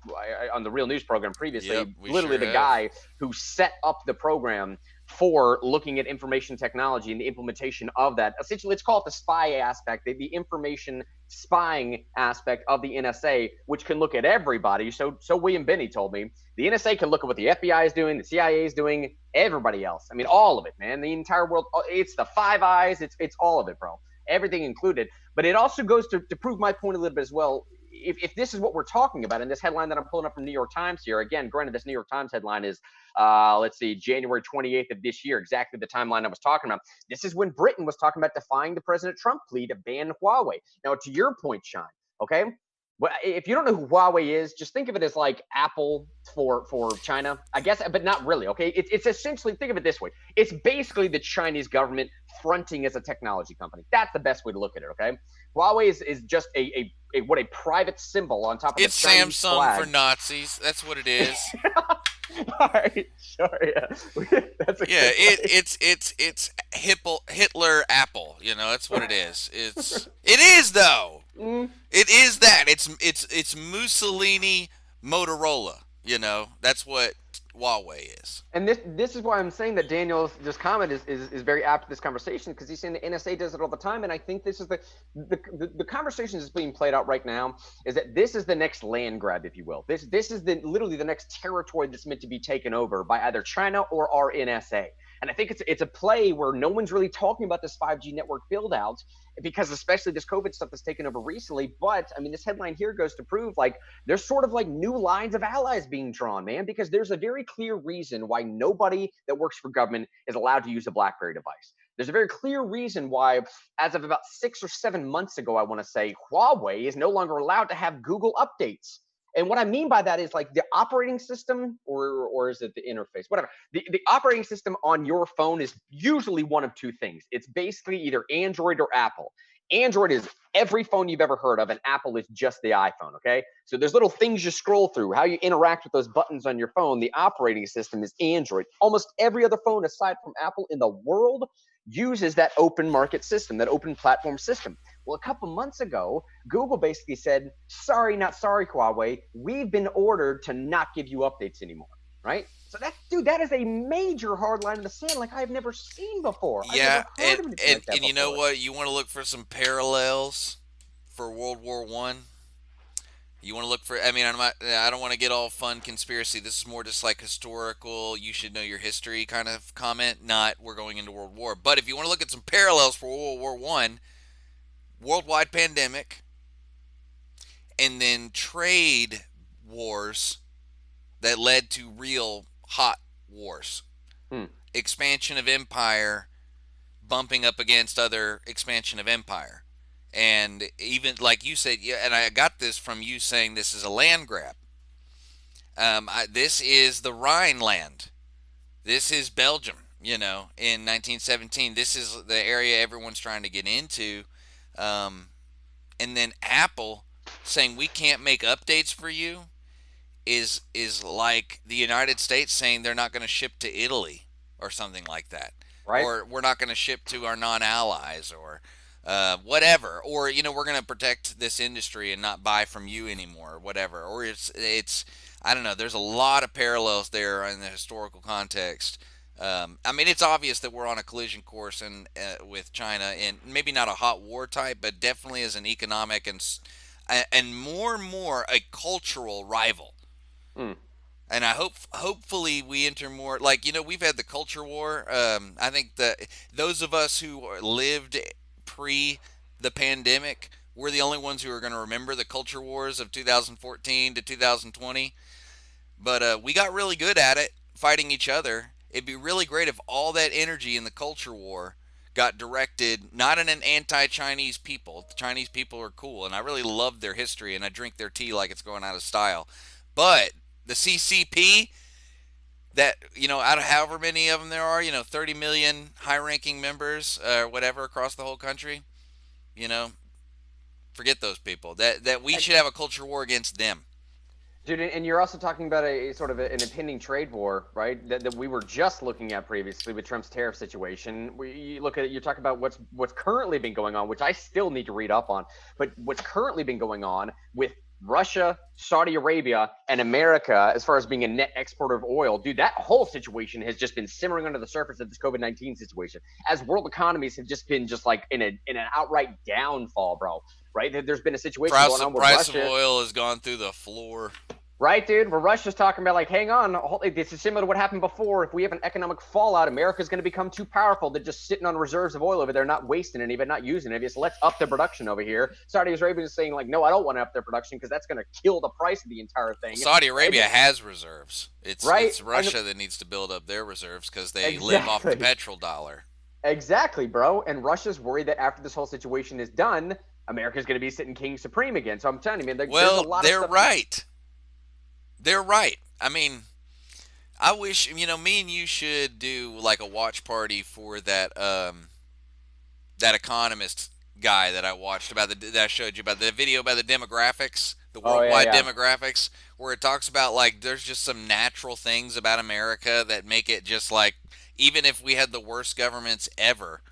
on the Real News program previously. Yep, literally sure the guy who set up the program for looking at information technology and the implementation of that. Essentially, let's call it the spy aspect, the information spying aspect of the NSA, which can look at everybody. So William Binney told me the NSA can look at what the FBI is doing, the CIA is doing, everybody else. I mean, all of it, man. The entire world. It's the Five Eyes. It's all of it, bro. Everything included. But it also goes to prove my point a little bit as well. If this is what we're talking about in this headline that I'm pulling up from New York Times here, again, granted, this New York Times headline is, let's see, January 28th of this year, exactly the timeline I was talking about. This is when Britain was talking about defying the President Trump plea to ban Huawei. Now, to your point, Sean, okay? Well, if you don't know who Huawei is, just think of it as like Apple for China, I guess, but not really, okay? It's essentially, think of it this way. It's basically the Chinese government fronting as a technology company. That's the best way to look at it, okay? Huawei is just a private symbol on top of it's the Chinese Samsung flag. for Nazis. That's what it is. All right, sure, yeah. That's a Yeah, it's Hitler Apple. You know, that's what it is. It is though. It is that. It's Mussolini Motorola. You know, that's what Huawei is. And this is why I'm saying that Daniel's just comment is very apt to this conversation, because he's saying the NSA does it all the time, and I think this is the conversation that's being played out right now is that this is the next land grab, if you will. This is literally the next territory that's meant to be taken over by either China or our NSA. And I think it's a play where no one's really talking about this 5G network build out, because especially this COVID stuff that's taken over recently. But I mean, this headline here goes to prove like there's sort of like new lines of allies being drawn, man, because there's a very clear reason why nobody that works for government is allowed to use a BlackBerry device. There's a very clear reason why, as of about 6 or 7 months ago, I want to say, Huawei is no longer allowed to have Google updates. And what I mean by that is like the operating system, or is it the interface, whatever. The operating system on your phone is usually one of two things. It's basically either Android or Apple. Android is every phone you've ever heard of, and Apple is just the iPhone, okay? So there's little things you scroll through, how you interact with those buttons on your phone. The operating system is Android. Almost every other phone aside from Apple in the world uses that open market system, that open platform system. Well, a couple months ago, Google basically said, sorry, not sorry, Huawei. We've been ordered to not give you updates anymore, right? So that is a major hard line in the sand like I've never seen before. Yeah, I've never heard of anything like that and you know before. what? You want to look for some parallels for World War One. You want to look for. I mean, I don't want to get all fun conspiracy. This is more just like historical. You should know your history kind of comment. Not we're going into World War. But if you want to look at some parallels for World War One, worldwide pandemic, and then trade wars that led to real hot wars. Expansion of empire bumping up against other expansion of empire. And even like you said, yeah, and I got this from you saying this is a land grab. This is the Rhineland. This is Belgium, you know, in 1917. This is the area everyone's trying to get into. And then Apple saying we can't make updates for you is like the United States saying they're not going to ship to Italy or something like that. Right. Or we're not going to ship to our non-allies or whatever. Or, you know, we're going to protect this industry and not buy from you anymore or whatever. Or it's I don't know. There's a lot of parallels there in the historical context. I mean, it's obvious that we're on a collision course with China, and maybe not a hot war type, but definitely as an economic and more a cultural rival. And I hopefully we enter more, like, you know, we've had the culture war. I think that those of us who lived pre the pandemic, we're the only ones who are going to remember the culture wars of 2014 to 2020. But we got really good at it, fighting each other. It'd be really great if all that energy in the culture war got directed not in an anti-Chinese people. The Chinese people are cool, and I really love their history, and I drink their tea like it's going out of style. But the CCP, that, out of however many of them there are, 30 million high-ranking members, whatever, across the whole country, forget those people. That we should have a culture war against them. Dude, and you're also talking about a sort of an impending trade war, right? That we were just looking at previously with Trump's tariff situation. You talk about what's currently been going on, which I still need to read up on, but what's currently been going on with Russia, Saudi Arabia, and America as far as being a net exporter of oil. Dude, that whole situation has just been simmering under the surface of this COVID-19 situation, as world economies have just been like in an outright downfall, bro. Right? There's been a situation going on where price Russia, of oil has gone through the floor. Right, dude? Where Russia's talking about, like, hang on, this is similar to what happened before. If we have an economic fallout, America's going to become too powerful. They're just sitting on reserves of oil over there, not wasting any of it, not using it. So let's up the production over here. Saudi Arabia is saying, like, no, I don't want to up their production because that's going to kill the price of the entire thing. Saudi Arabia has reserves. It's Russia that needs to build up their reserves because they live off the petrodollar. Exactly, bro. And Russia's worried that after this whole situation is done, America's going to be sitting king supreme again. So I'm telling you, man, there's a lot of stuff. Right. They're right. I mean, I wish, me and you should do like a watch party for that that economist guy that I watched that I showed you about, the video about the demographics, the worldwide demographics, where it talks about like there's just some natural things about America that make it just like, even if we had the worst governments ever,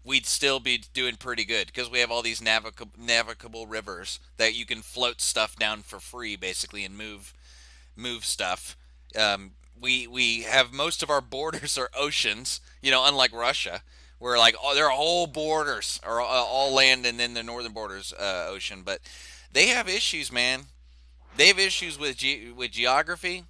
we'd still be doing pretty good because we have all these navigable rivers that you can float stuff down for free, basically, and move stuff. We have most of our borders are oceans, unlike Russia, where like their whole borders are all land, and then the northern borders ocean. But they have issues, man. They have issues with geography.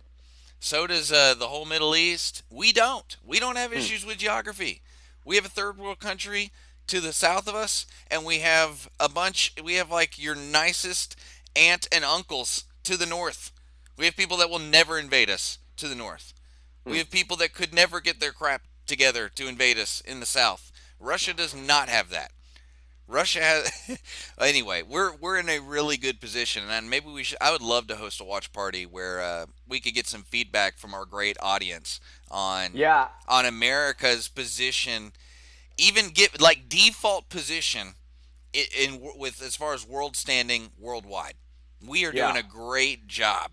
So does the whole Middle East. We don't. We don't have issues with geography. We have a third world country to the south of us, and we have like your nicest aunt and uncles to the north. We have people that will never invade us to the north. We have people that could never get their crap together to invade us in the south. Russia does not have that. Russia has anyway, we're in a really good position, and maybe I would love to host a watch party where we could get some feedback from our great audience on America's position, even get like default position with as far as world standing worldwide. We are doing a great job,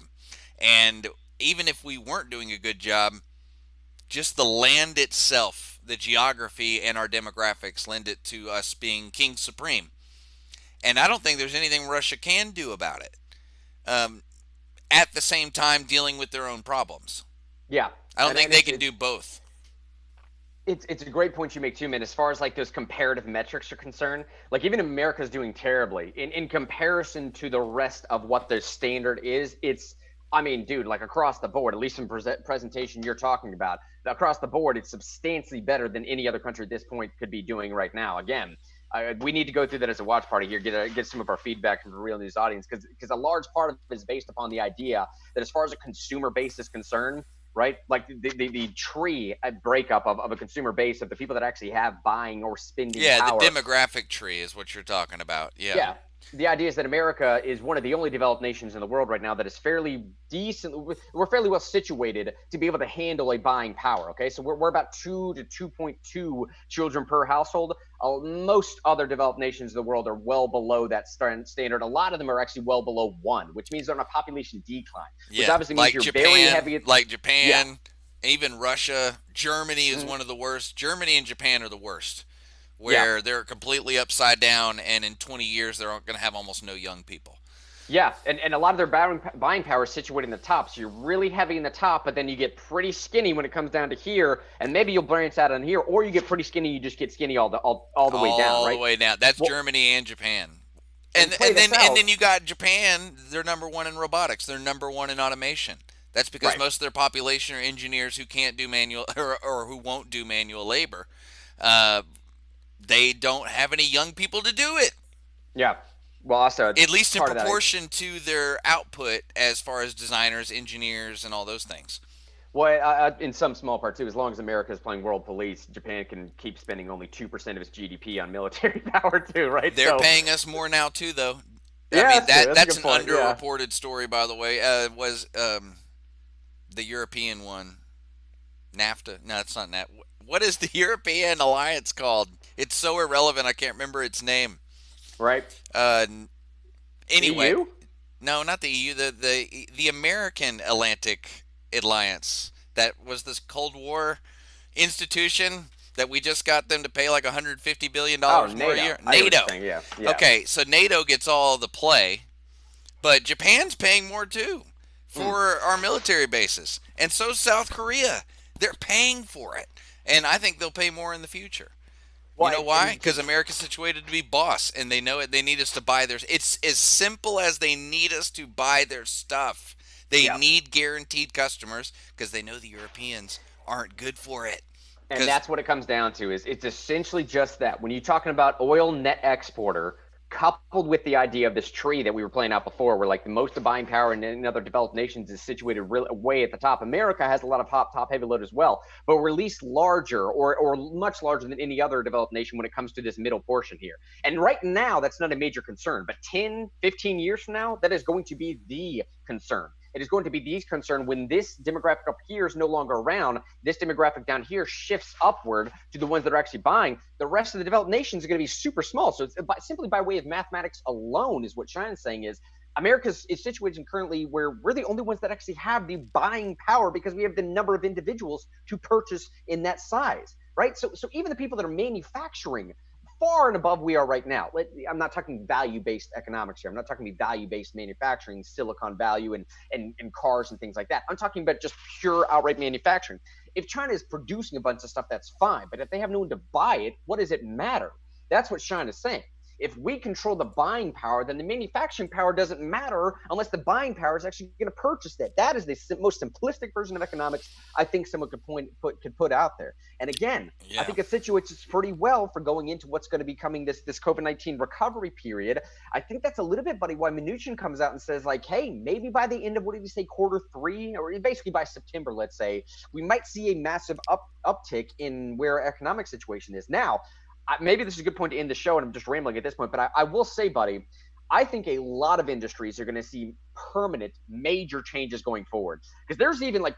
and even if we weren't doing a good job, just the land itself, the geography, and our demographics lend it to us being king supreme. And I don't think there's anything Russia can do about it. At the same time, dealing with their own problems. Yeah. I don't think they can do both. It's a great point you make too, man. As far as like those comparative metrics are concerned, like even America's doing terribly in comparison to the rest of what their standard is. I mean, dude, like across the board, at least in presentation you're talking about, across the board, it's substantially better than any other country at this point could be doing right now. Again, we need to go through that as a watch party here, get some of our feedback from the Real News audience, because a large part of it is based upon the idea that as far as a consumer base is concerned, right, like the tree breakup of a consumer base of the people that actually have buying or spending power. The demographic tree is what you're talking about. Yeah. The idea is that America is one of the only developed nations in the world right now that is fairly decent. We're fairly well situated to be able to handle a buying power. Okay, so we're about 2 to 2.2 children per household. Most other developed nations in the world are well below that standard. A lot of them are actually well below 1, which means they're on a population decline. Which obviously means you're Japan, very heavy. Like Japan, even Russia. Germany is one of the worst. Germany and Japan are the worst, where they're completely upside down, and in 20 years they're going to have almost no young people. Yeah, and a lot of their buying power is situated in the top, so you're really heavy in the top, but then you get pretty skinny when it comes down to here, and maybe you'll branch out on here, or you get pretty skinny, you just get skinny all the way down, right? All the way down. That's Germany and Japan. And then you got Japan, they're number 1 in robotics. They're number 1 in automation. That's because most of their population are engineers who can't do manual or who won't do manual labor. They don't have any young people to do it. Yeah. Well, also, at least in proportion to their output as far as designers, engineers, and all those things. Well, in some small part too, as long as America is playing world police, Japan can keep spending only 2% of its GDP on military power too, right? They're paying us more now too, though. Yeah, I mean that's an a good point, yeah. underreported story, by the way. Was the European one NAFTA? No, it's not NAFTA. What is the European alliance called? It's so irrelevant. I can't remember its name. Right. Anyway, EU? No, not the EU. The American Atlantic Alliance. That was this Cold War institution that we just got them to pay like $150 billion more a year. NATO. Yeah. Okay, so NATO gets all the play, but Japan's paying more too for our military bases, and so South Korea. They're paying for it, and I think they'll pay more in the future. You know why? Because America's situated to be boss, and they know it. They need us to buy theirs. It's as simple as they need us to buy their stuff. They need guaranteed customers because they know the Europeans aren't good for it. And that's what it comes down to. Is it's essentially just that. When you're talking about oil net exporter, coupled with the idea of this tree that we were playing out before, where like the most of buying power in other developed nations is situated way at the top. America has a lot of top heavy load as well, but we're at least larger or much larger than any other developed nation when it comes to this middle portion here. And right now, that's not a major concern, but 10, 15 years from now, that is going to be the concern. It is going to be the concern when this demographic up here is no longer around. This demographic down here shifts upward to the ones that are actually buying. The rest of the developed nations are going to be super small. So it's simply by way of mathematics alone is what China's saying is America is situated currently where we're the only ones that actually have the buying power because we have the number of individuals to purchase in that size, right? So even the people that are manufacturing far and above we are right now. I'm not talking value-based economics here. I'm not talking about value-based manufacturing, Silicon Value and cars and things like that. I'm talking about just pure outright manufacturing. If China is producing a bunch of stuff, that's fine. But if they have no one to buy it, what does it matter? That's what China's saying. If we control the buying power, then the manufacturing power doesn't matter unless the buying power is actually going to purchase that. That is the most simplistic version of economics I think someone could put out there. And again, I think it situates us pretty well for going into what's going to be coming this COVID-19 recovery period. I think that's a little bit, buddy, why Mnuchin comes out and says like, hey, maybe by the end of, what did he say, Q3, or basically by September, let's say, we might see a massive uptick in where our economic situation is. Now, maybe this is a good point to end the show, and I'm just rambling at this point, but I will say, buddy, I think a lot of industries are going to see permanent, major changes going forward. Because there's even like,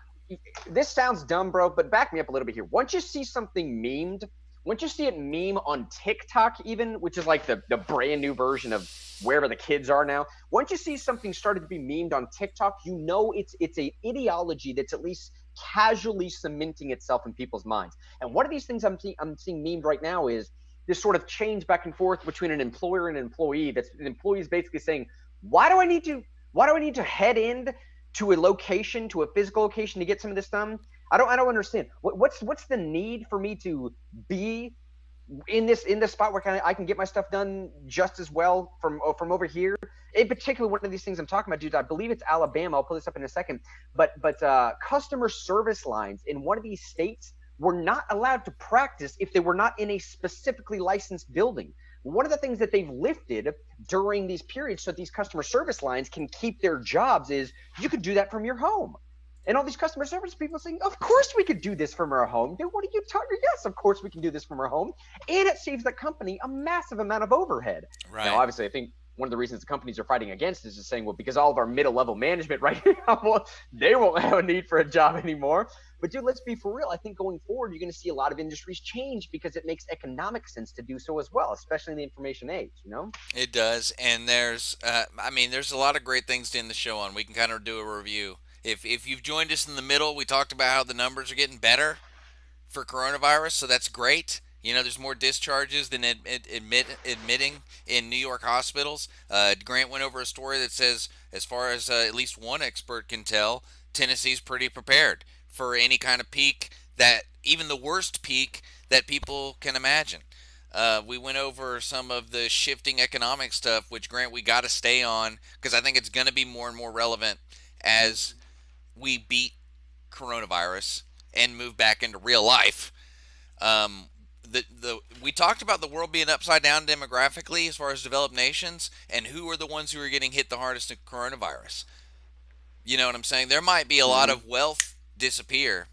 this sounds dumb, bro, but back me up a little bit here. Once you see something memed, once you see it meme on TikTok even, which is like the brand new version of wherever the kids are now, once you see something started to be memed on TikTok, you know it's a ideology that's at least casually cementing itself in people's minds. And one of these things I'm seeing memed right now is this sort of change back and forth between an employer and an employee. That's an employee is basically saying, why do I need to head in to a location, to a physical location to get some of this done? I don't understand. What's the need for me to be in this spot where I can get my stuff done just as well from over here? In particular, one of these things I'm talking about, dude, I believe it's Alabama. I'll pull this up in a second. But customer service lines in one of these states were not allowed to practice if they were not in a specifically licensed building. One of the things that they've lifted during these periods so that these customer service lines can keep their jobs is you could do that from your home. And all these customer service people saying, of course we could do this from our home. Dude, what are you talking? Yes, of course we can do this from our home. And it saves the company a massive amount of overhead. Right. Now, obviously, I think one of the reasons the companies are fighting against this is saying, well, because all of our middle level management right now, well, they won't have a need for a job anymore. But dude, let's be for real. I think going forward, you're going to see a lot of industries change because it makes economic sense to do so as well, especially in the information age, you know? It does. And there's a lot of great things to end the show on. We can kind of do a review. If you've joined us in the middle, we talked about how the numbers are getting better for coronavirus, so that's great. You know, there's more discharges than admitting in New York hospitals. Grant went over a story that says, as far as at least one expert can tell, Tennessee's pretty prepared for any kind of peak, that even the worst peak that people can imagine. We went over some of the shifting economic stuff, which, Grant, we got to stay on because I think it's going to be more and more relevant as we beat coronavirus and move back into real life. We talked about the world being upside down demographically as far as developed nations, and who are the ones who are getting hit the hardest in coronavirus. You know what I'm saying? There might be a lot of wealth disappear,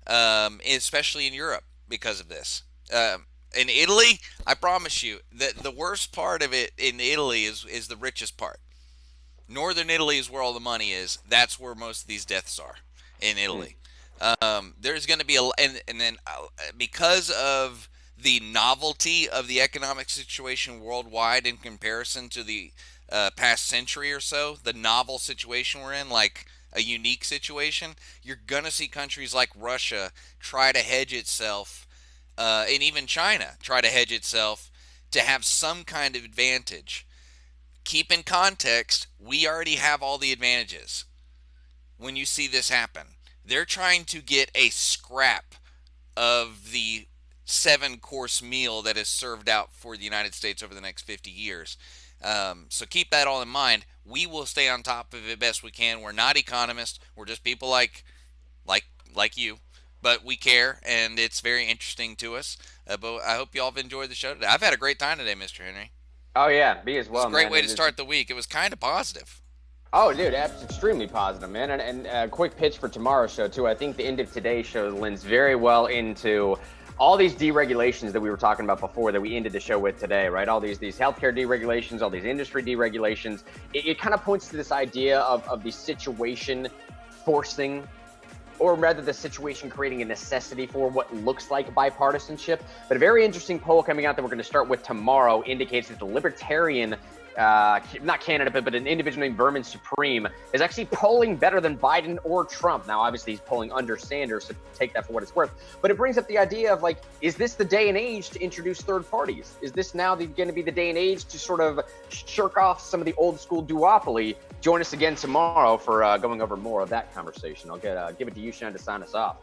especially in Europe because of this. In Italy, I promise you that the worst part of it in Italy is the richest part. Northern Italy is where all the money is. That's where most of these deaths are, in Italy. There's going to be and then because of the novelty of the economic situation worldwide in comparison to the past century or so, the novel situation we're in, like a unique situation, you're going to see countries like Russia try to hedge itself, and even China try to hedge itself to have some kind of advantage. Keep in context, we already have all the advantages when you see this happen. They're trying to get a scrap of the 7-course meal that is served out for the United States over the next 50 years. So keep that all in mind. We will stay on top of it best we can. We're not economists. We're just people like you. But we care, and it's very interesting to us. But I hope you all have enjoyed the show today. I've had a great time today, Mr. Henry. Oh, yeah, me as well, It's a great man. way to start the week. It was kind of positive. Oh, dude, that's extremely positive, man. And a quick pitch for tomorrow's show, too. I think the end of today's show lends very well into all these deregulations that we were talking about before that we ended the show with today, right? All these healthcare deregulations, all these industry deregulations. It kind of points to this idea of the situation forcing, or rather the situation creating a necessity for what looks like bipartisanship. But a very interesting poll coming out that we're going to start with tomorrow indicates that the Libertarian not candidate, but an individual named Vermin Supreme is actually polling better than Biden or Trump. Now, obviously, he's polling under Sanders, so take that for what it's worth. But it brings up the idea of, like, is this the day and age to introduce third parties? Is this now going to be the day and age to sort of shirk off some of the old school duopoly? Join us again tomorrow for going over more of that conversation. I'll give it to you, Sean, to sign us off.